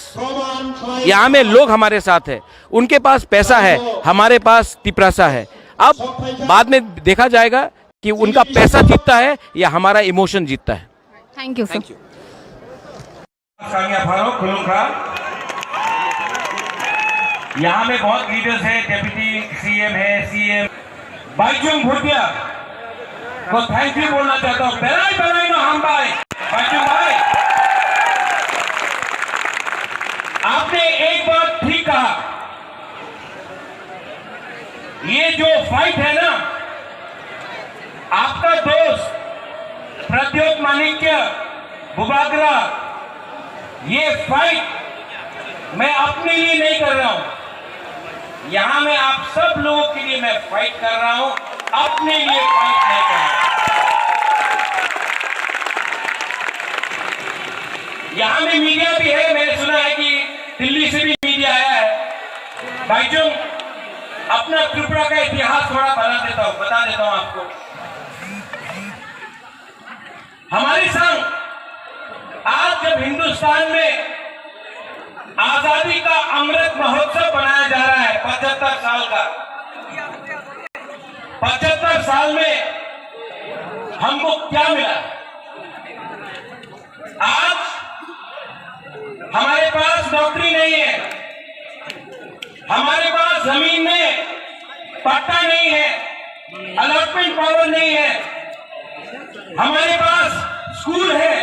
Speaker 1: यहाँ में लोग हमारे साथ है, उनके पास पैसा है, हमारे पास तिपरासा है। अब बाद में देखा जाएगा कि उनका पैसा जीतता है या हमारा इमोशन जीतता है।
Speaker 2: Thank you, sir.
Speaker 3: सांगिया फारूक खुलूंगा। यहाँ में बहुत लीडर्स हैं, डेप्यूटी सीएम है, सीएम बाइचुंग भूटिया को थैंक यू बोलना चाहता हूँ। बेलाई नो हम भाई बाइचुंग भाई, आपने एक बात ठीक कहा, ये जो फाइट है ना, आपका दोस्त प्रद्योत माणिक्य बुबागरा, ये फाइट मैं अपने लिए नहीं कर रहा हूं, यहां मैं आप सब लोगों के लिए मैं फाइट कर रहा हूं, अपने लिए फाइट नहीं कर रहा हूं। यहां में मीडिया भी है, मैंने सुना है कि दिल्ली से भी मीडिया आया है। भाईचुंग, अपना त्रिपुरा का इतिहास थोड़ा बता देता हूं आपको। हमारे संग आज जब हिंदुस्तान में आजादी का अमृत महोत्सव बनाया जा रहा है 75 साल का, 75 साल में हमको क्या मिला? आज हमारे पास नौकरी नहीं है, हमारे पास जमीन में पट्टा नहीं है, अलॉटमेंट पावर नहीं है, हमारे पास स्कूल है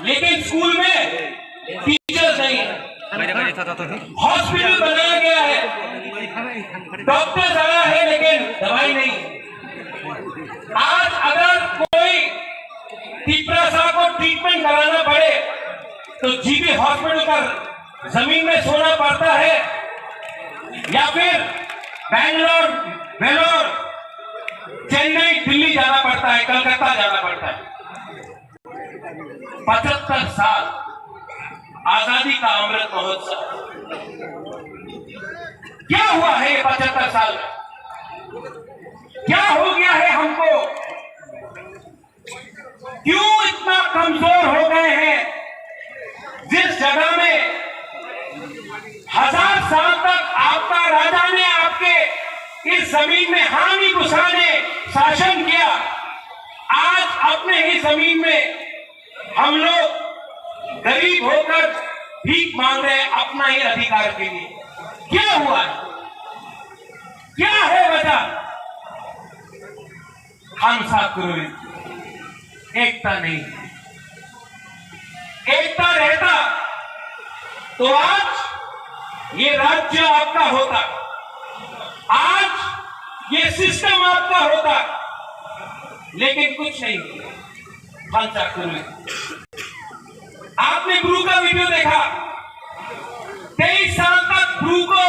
Speaker 3: लेकिन स्कूल में टीचर्स नहीं है, हॉस्पिटल बनाया गया है, डॉक्टर्स आया है लेकिन दवाई नहीं। आज अगर कोई तिपरासा को ट्रीटमेंट कराना पड़े तो जीबी हॉस्पिटल का जमीन में सोना पड़ता है या फिर बैंगलोर, वेलोर, चेन्नई, दिल्ली जाना पड़ता है, कलकत्ता जाना पड़ता है। 75 साल आजादी का अमृत महोत्सव, क्या हुआ है ये 75 साल में? क्या हो गया है हमको? क्यों इतना कमजोर हो गए हैं? जिस जगह में 1000 साल तक आपका राजा ने आपके इस जमीन में हानि घुसाने शासन किया, आज अपने ही जमीन में हम लोग गरीब होकर भीख मांग रहे हैं अपना ही अधिकार के लिए। क्या हुआ है? क्या है वजह? खामसा क्रोरी, एकता नहीं। एकता रहता तो आज ये राज्य आपका होता, आज ये सिस्टम आपका होता, लेकिन कुछ नहीं। खामसा क्रोरी, आपने गुरु का वीडियो देखा, 23 साल तक गुरु को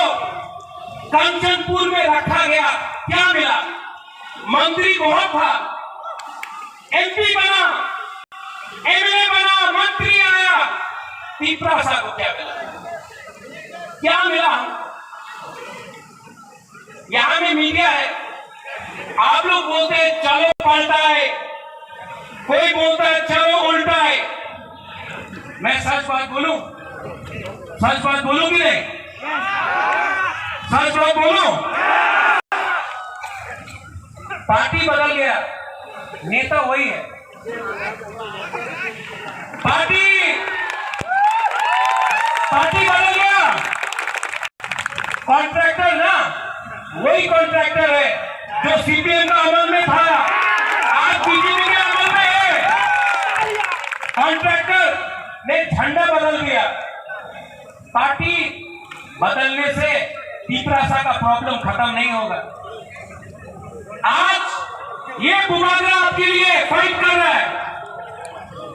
Speaker 3: कंचनपुर में रखा गया, क्या मिला? मंत्री बहुत था, एमपी बना, एमएलए बना, मंत्री आया, तिपरासा को क्या मिला? क्या मिला? यहां में मीडिया है, आप लोग बोलते हैं चलो पलटा है, कोई बोलता है चलो उल्टा है। मैं सच बात बोलूं? सच बात बोलूं कि नहीं? सच बात बोलूं? पार्टी बदल गया, नेता वही है। पार्टी बदल गया, कॉन्ट्रैक्टर ना वही कॉन्ट्रैक्टर है जो सीपीएम का अमल में था, आज बीजेपी के अमल में है। कॉन्ट्रैक्टर ने झंडा बदल दिया। पार्टी बदलने से तिपरासा का प्रॉब्लम खत्म नहीं होगा। आज ये बुबागरा आपके लिए फाइट कर रहा है,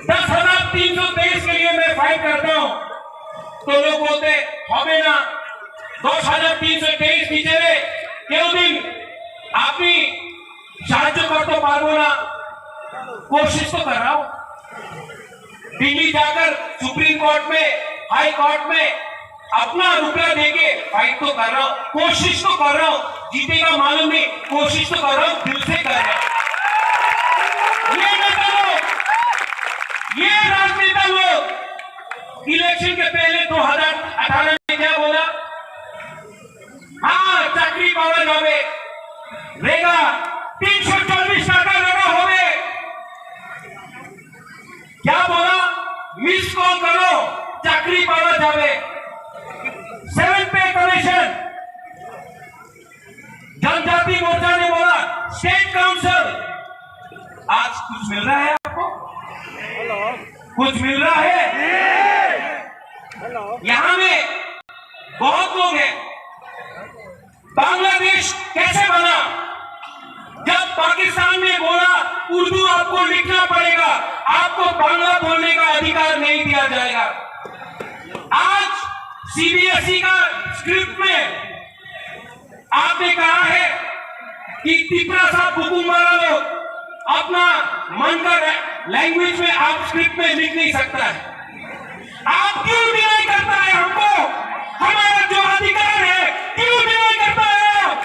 Speaker 3: 10,323 के लिए मैं फाइट करता हूं तो लोग बोलते हमें ना 10,323 बिचेरे क्यों दिन आपकी साहाଯ୍य कर तो पारो ना, कोशिश तो कर रहा हूं। दिल्ली जाकर सुप्रीम कोर्ट में, हाई कोर्ट में अपना रुपया देके फाइट तो कर रहा हूं, कोशिश तो कर रहा हूं, जीतेगा मालूम नहीं, कोशिश तो कर रहा हूं, दिल से कर रहा हूं। ये नेता लोग, ये राजनेता लोग इलेक्शन के पहले 2018 में क्या बोला? हाँ, चाकरी पावा जावे, रेगा 324 टाका लगा होवे। क्या बोला? मिस कॉल करो, चाकरी पावा जावे। 7 पे कमीशन। जनजाति मोर्चा ने बोला स्टेट काउंसिल। आज कुछ मिल रहा है आपको? कुछ मिल रहा है? यहां में बहुत लोग हैं। बांग्लादेश कैसे बना? जब पाकिस्तान ने बोला उर्दू आपको लिखना पड़ेगा, आपको बांग्ला बोलने का अधिकार नहीं दिया जाएगा। आज सीबीएसई का स्क्रिप्ट में आपने कहा है कि तिपरा साहब बुकुम्बारा लोग अपना मन का लैंग्वेज में आप स्क्रिप्ट में लिख नहीं सकता है। आप क्यों डिनाई करता है हमको? हमारा जो अधिकार है क्यों डिनाई करता है आप?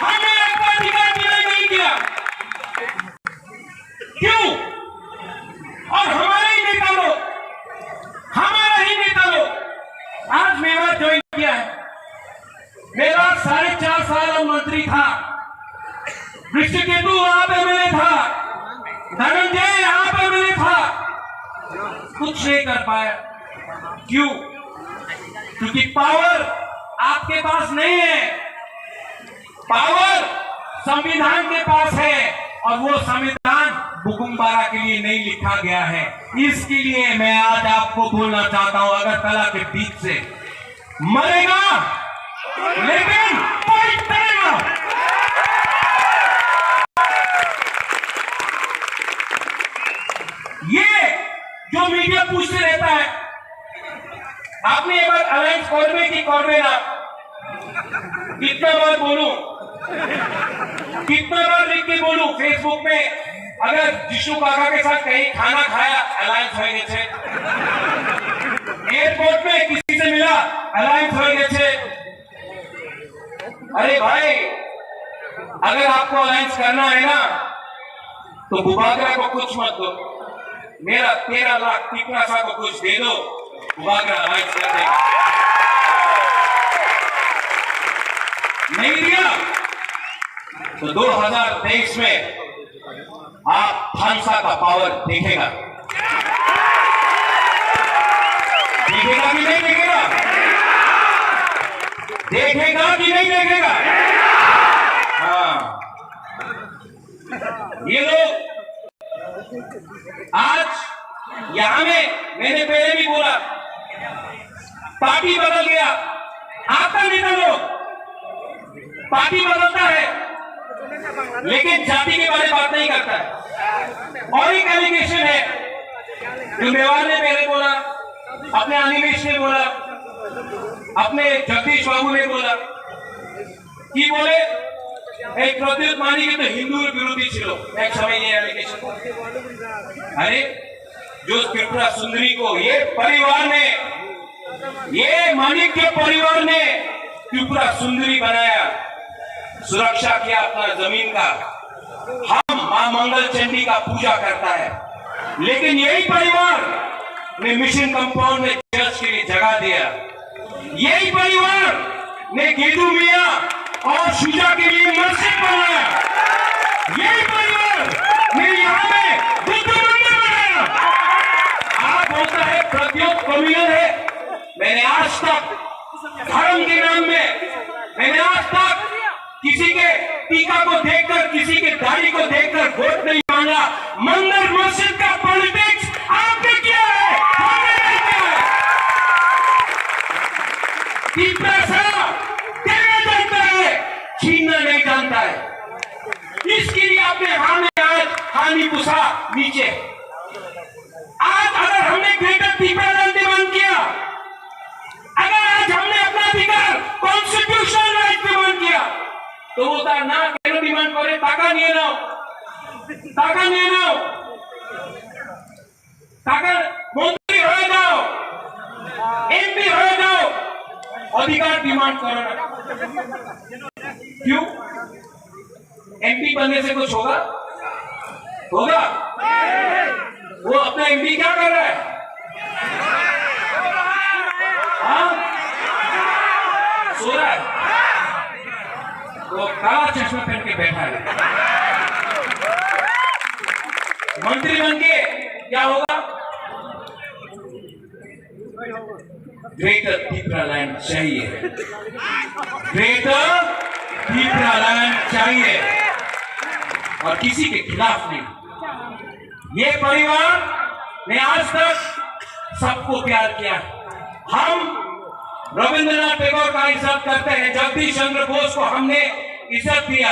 Speaker 3: हमने आपका अधिकार डिनाई नहीं किया, क्यों? और हमारे ही नेता लोग, हमारा ही नेता लोग आज मेरा ज्वाइन किया है। मेरा 4.5 साल मंत्री था, कृष्णकेतु वहां पे मैंने था, धनंजय यहां पे मैंने था, कुछ नहीं कर पाया। क्यों? क्योंकि पावर आपके पास नहीं है। पावर संविधान के पास है और वो संविधान बुकुम्बारा के लिए नहीं लिखा गया है। इसके लिए मैं आज आपको बोलना चाहता हूं, अगरतला के बीच से मरेगा लेकिन फाइट करेगा। ये जो मीडिया पूछते रहता है, आपने एक बार अलायंस कॉर्बे की कॉर्बेरा कितना बार बोलूं, कितना बार लिख के बोलूं फेसबुक पे? अगर जिशु काका के साथ कहीं खाना खाया अलायंस हो गए थे, एयरपोर्ट में किसी से मिला अलायंस हो गए थे। अरे भाई, अगर आपको अलायंस करना है ना तो बुबागरा को कुछ मत दो, मेरा 13 लाख तिपरा साहब को कुछ दे दो, बुबागरा अलायंस कर देगा। नहीं दिया तो 2023 में आप फांसा का पावर देखेगा। देखेगा कि नहीं देखेगा? देखेगा कि नहीं देखेगा? हाँ, ये लोग आज यहां में, मैंने पहले भी बोला, पार्टी बदल गया। आपका नेता लोग पार्टी बदलता है लेकिन जाति के बारे में बात नहीं करता है। और एक एलिगेशन है जो मेवाड़ ने पहले बोला, अपने अनिमेश ने बोला, अपने जगदीश बाबू ने बोला कि बोले एक प्रद्युत मानी के तो हिंदू विरोधी छिलो एक समय ये एलिगेशन। अरे जो त्रिपुरा सुंदरी को ये परिवार ने, ये मानिक के परिवार ने त्रिपुरा सुंदरी बनाया, सुरक्षा किया अपना जमीन का, हम मां मंगल चंडी का पूजा करता है, लेकिन यही परिवार ने मिशन कंपाउंड में चर्च के लिए जगह दिया। यही परिवार ने गेदू मियां और शुजा के लिए मस्जिद बनाया। यही परिवार ने यहां में बुद्ध मंदिर बनाया। आप बोलता है प्रद्योत कम्युनल है। मैंने आज तक धर्म के नाम में, मैंने आज तक किसी के टीका को देखकर, किसी के दाढ़ी को देखकर वोट नहीं मांगा। मंदिर मस्जिद का पॉलिटिक्स आपने किया है, हमने नहीं किया है। तिपरा साहब देना जानता है, छीनना नहीं जानता है। इसके लिए आपने हमें आज हानि पुसा नीचे। आज अगर हमने ग्रेटर तिपरा डिमांड किया, अगर आज हमने अपना अधिकार कॉन्स्टिट्यूशनल राइट डिमांड किया, तो वो ना केन डिमांड करे टाका নিয়ে নাও, টাকা নিয়ে নাও, টাকা মন্ত্রী হয়ে যাও, এমপি হয়ে डिमांड कोरोना। क्यों? एमपी बनने से कुछ होगा? होगा? वो अपना एमपी क्या कर रहा है? हाँ? सो रहा है। वो काला चश्मा पहन के बैठा है। मंत्री बन के क्या होगा? ग्रेटर त्रिपुरालैंड चाहिए, ग्रेटर त्रिपुरालैंड चाहिए, और किसी के खिलाफ नहीं। ये परिवार ने आज तक सबको प्यार किया। हम रविंद्रनाथ टैगोर का इज्जत करते हैं, जगदीश चंद्र बोस को हमने इज्जत दिया।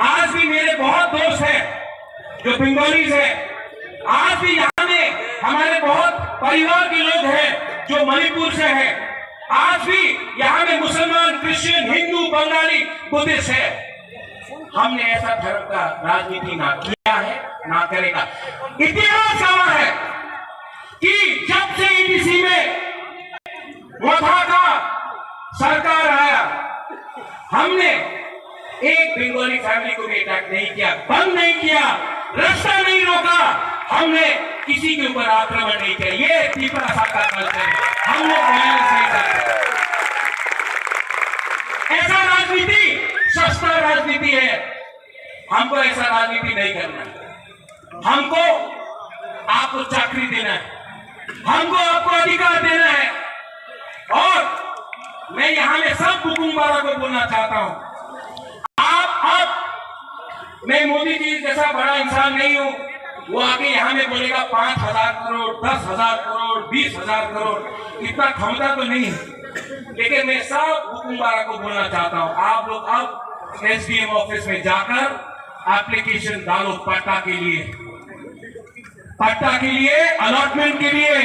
Speaker 3: आज भी मेरे बहुत दोस्त हैं जो बंगालीज हैं। आज भी यहाँ में हमारे बहुत परिवार के लोग हैं जो मणिपुर से हैं। आज भी यहाँ में मुसलमान, क्रिश्चियन, हिंदू, बंगाली, बुद्धिस्ट है। हमने ऐसा धर्म का राजनीति ना किया है, ना करेगा। इतिहास गवाह है कि जब से ईटीसी में वहाँ का सरकार आया, हमने एक बंगाली फैमिली को भी अटैक नहीं किया, बंद नहीं किया, रास्ता नहीं रोका, हमने किसी के ऊपर आक्रमण नहीं किया। ये त्रिपुरा का कल्चर है। हम लोग वायलेंस नहीं करते। ऐसा राजनीति सस्ता राजनीति है। हमको ऐसा राजनीति नहीं करना है। हमको आपको चाकरी देना है, हमको आपको अधिकार देना है। और मैं यहां में सब हुकुमबारा को बोलना चाहता हूं, आप मैं मोदी जी जैसा बड़ा इंसान नहीं हूं। वो आके यहां में बोलेगा 5,000 करोड़, 10,000 करोड़, 20,000 करोड़, इतना क्षमता तो नहीं है। लेकिन मैं सब हुकुमबारा को बोलना चाहता हूं, आप लोग अब एसडीएम ऑफिस में जाकर एप्लीकेशन डालो पट्टा के लिए, पट्टा के लिए, अलॉटमेंट के लिए।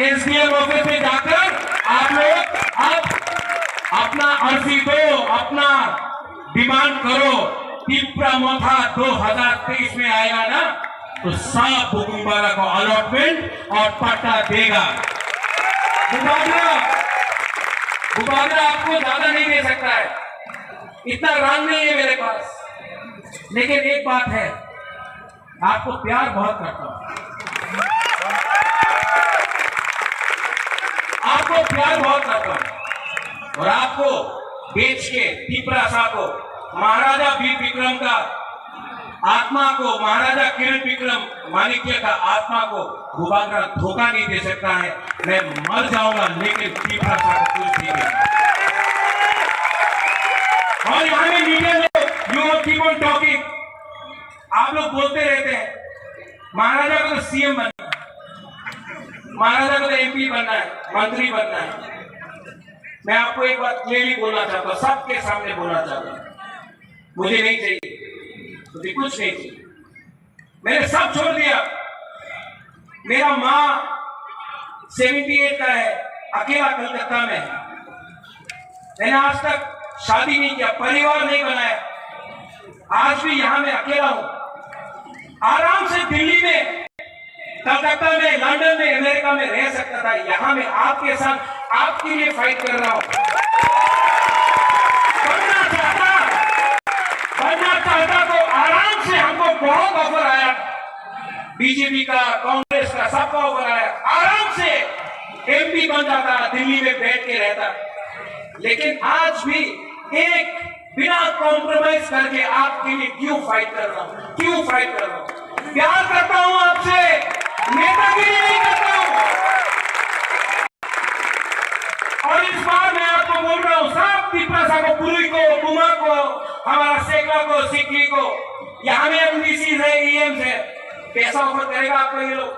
Speaker 3: एसडीएम ऑफिस में जाकर आप लोग अब अपना अर्जी दो, अपना डिमांड करो। त्रिपुरा मोथा 2023 में आएगा ना, तो सब हुकुमबारा को अलॉटमेंट और पट्टा देगा। मुबादला आपको ज्यादा नहीं दे सकता है, इतना रंग नहीं है मेरे पास। लेकिन एक बात है, आपको प्यार बहुत करता हूं, आपको प्यार बहुत करता हूं। और आपको बेच के त्रिपुरा को, महाराजा वीर विक्रम का आत्मा को, महाराजा किरण विक्रम माणिक्य का आत्मा को भूभागरा धोखा नहीं दे सकता है। मैं मर जाऊंगा लेकिन त्रिपुरा को कुछ नहीं देगा। और यहाँ में मीडिया लोग, यू कीप ऑन टॉकिंग, आप लोग बोलते रहते हैं महाराजा को तो सीएम बनना है, महाराजा को तो एमपी बनना है, मंत्री बनना है। मैं आपको एक बात क्लियरली बोलना चाहता हूं, सबके सामने बोलना चाहता हूं, मुझे नहीं चाहिए, मुझे कुछ नहीं चाहिए। मैंने सब छोड़ दिया। मेरा माँ 78 का है, अकेला कलकत्ता में है। मैंने आज तक शादी नहीं किया, परिवार नहीं बनाया। आज भी यहां में अकेला हूं। आराम से दिल्ली में, कलकत्ता में, लंदन में, अमेरिका में रह सकता था। यहां में आपके साथ, आपके लिए फाइट कर रहा हूं। बनना चाहता तो आराम से, हमको बहुत ऑफर आया, बीजेपी का, कांग्रेस का, सबका ऑफर आया। आराम से एमपी बन जाता, दिल्ली में बैठ के रहता। लेकिन आज भी एक बिना कॉम्प्रोमाइज करके आपके लिए क्यों फाइट कर रहा हूं, क्यों फाइट कर रहा हूं? प्यार करता हूं आपसे, नेतागिरी नहीं करता हूं। और इस बार मैं आपको बोल रहा हूं, सब त्रिपुरा को, पुरी को, बुमा को, हमारा सेकला को, सिकली को, यहाँ में एमडीसी है, ईएम है, पैसा ऑफर करेगा आपको ये लोग।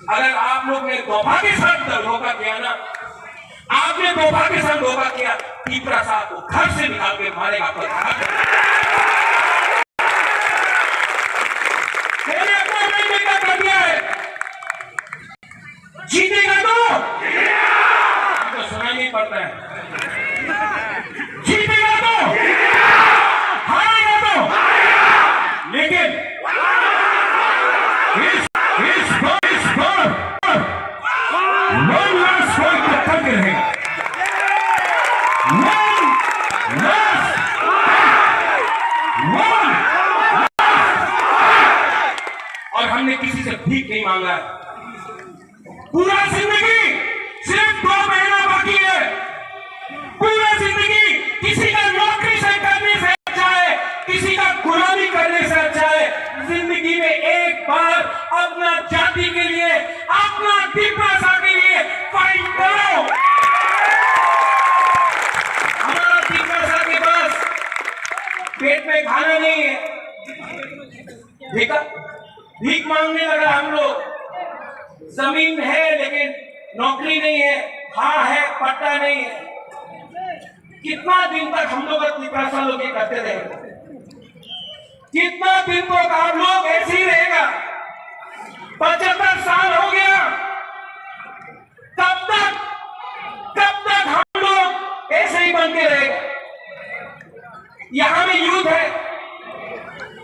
Speaker 3: अगर आप लोग ने धोखा के साथ धोखा किया ना, आपने धोखा के साथ धोखा किया, त्रिपुरा साहब को घर से निकाल के मारेगा। मैंने अपना नहीं कर दिया है। जीतेगा तो सुना नहीं पड़ता है, जीतेगा तो, हारेगा तो, लेकिन इस बार वन लास्ट पॉइंट तक रहेगा। हमने किसी से भीख नहीं मांगा। पूरा जिंदगी सिर्फ 2 महीना बाकी है। पूरा जिंदगी किसी का नौकरी से करने से अच्छा है, किसी का गुलामी करने से अच्छा है। जिंदगी में एक बार अपना जाति के लिए, अपना दिव्यासा के लिए फाइट करो। हमारा दिव्यासा के पास पेट में खाना नहीं है, भीख मांगने लगा हम लोग। जमीन है लेकिन नौकरी नहीं है, हाँ है पट्टा नहीं है। कितना दिन तक हम लोग दिव्यासा लोग ये करते रहेंगे? कितना दिन तक आप लोग ऐसे ही रहेगा? 75 साल हो गया। कब तक हम लोग ऐसे ही बनते रहेगा? यहां में यूथ है,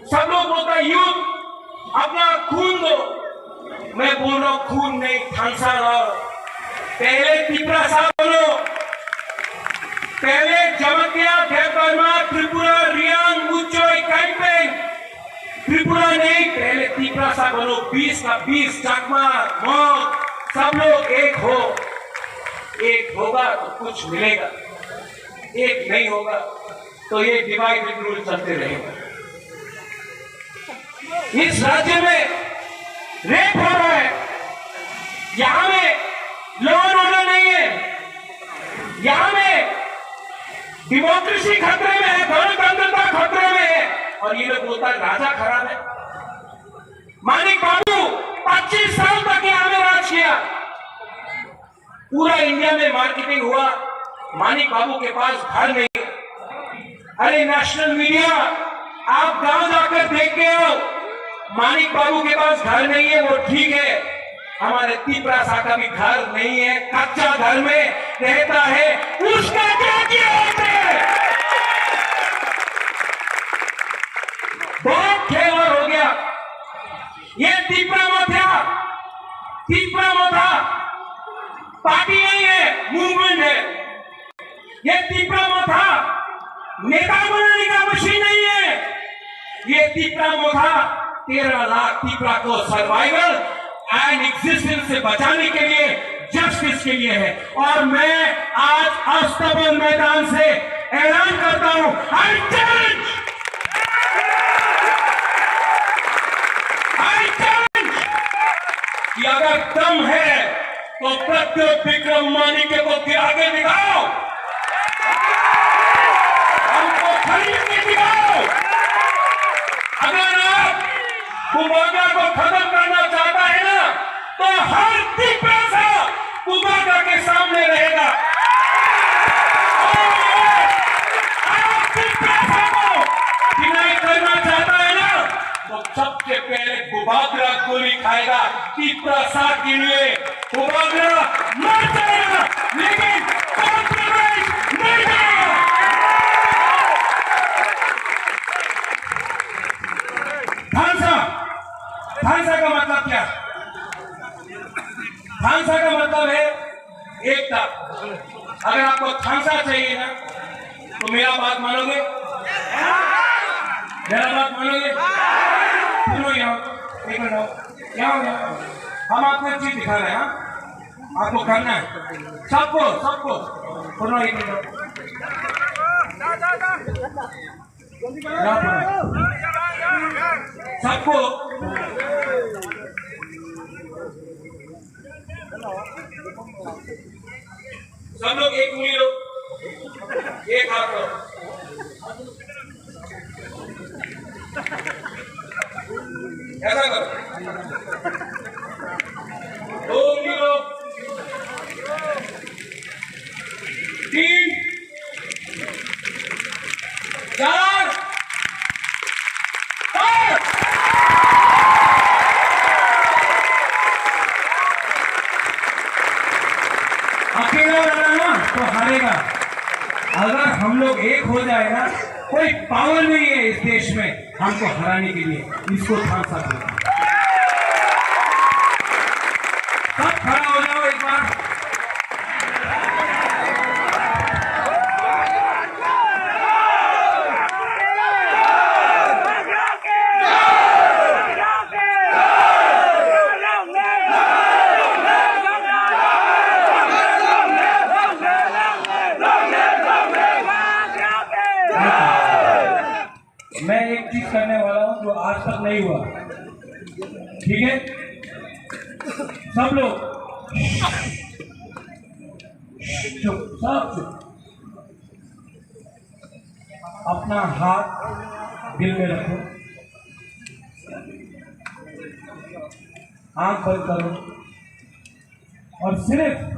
Speaker 3: सब लोग बोलते हैं यूथ अपना खून दो। मैं बोल रहा हूं खून नहीं, थांसा लाओ। पहले तिप्रासा बोलो, पहले जमतिया, देवबर्मा, त्रिपुरा, रियांग, मुचोई, कैंपेन। त्रिपुरा नहीं, पहले तिप्रासा बोलो। 20 का 20, चकमा, मौत, सब लोग एक हो। एक होगा तो कुछ मिलेगा, एक नहीं होगा तो ये डिवाइड एंड रूल चलते रहेगा। इस राज्य में रेप हो रहा है, यहां में लॉ एंड ऑर्डर नहीं है, यहां में डेमोक्रेसी खतरे में है, गणतंत्रता खतरे में है, और ये लोग बोलता है राजा खराब है। मानिक बाबू 25 साल तक यहां में राज किया, पूरा इंडिया में मार्केटिंग हुआ। मानिक बाबू के पास घर नहीं है। अरे नेशनल मीडिया, आप गांव जाकर देख के आओ, मानिक बाबू के पास घर नहीं है वो ठीक है, हमारे तिप्रासा का भी घर नहीं है, कच्चा घर में रहता है, उसका क्या किया आपने? बहुत खेल हो गया। ये तिप्रामोथा पार्टी नहीं है, मूवमेंट है। ये तिप्रामोथा नेता बनाने का मशीन नहीं है। ये तिप्रामोथा 13 लाख तिप्रा को सर्वाइवल एंड एग्जिस्टेंस से बचाने के लिए, जस्टिस के लिए है। और मैं आज अस्तबल मैदान से ऐलान करता हूं, आई चैलेंज कि अगर दम है तो प्रत्युत विक्रम मानिके को आगे दिखाओ, हमको खरीद के दिखाओ। अगर आप कुंभागा को खत्म करना चाहता है ना, तो हर तिप्रासा कुंभागा के सामने रहेगा। आप तिप्रासा को डिनाई करना चाहता है ना, तो सबसे पहले कुंभागा गोली खाएगा। तिप्रासा के लिए कुंभागा मर जाएगा, लेकिन कॉम्प्रोमाइज नहीं करेगा। थांसा का मतलब क्या? थांसा का मतलब है एकता। अगर आपको थांसा चाहिए ना, तो मेरा बात मानोगे? मेरा बात मानोगे? सुनो यहाँ, एक मिनट यहाँ, हम आपको एक चीज दिखा रहे हैं। आपको करना है सबको सुनो, एक मिनट सबको सब लोग एक उंगली लो, एक हाथ लो, ऐसा करो। 2 उंगली लो, 3, 4, 5। अकेला लड़ा ना तो हारेगा। अगर हम लोग एक हो जाए ना, कोई पावर नहीं है इस देश में हमको हराने के लिए। इसको थांसा दो। सब खड़ा हो जाओ एक बार। मैं एक चीज करने वाला हूं जो आज तक नहीं हुआ। ठीक है, सब लोग चुप, सब चुप। अपना हाथ दिल में रखो, आंख बंद करो और सिर्फ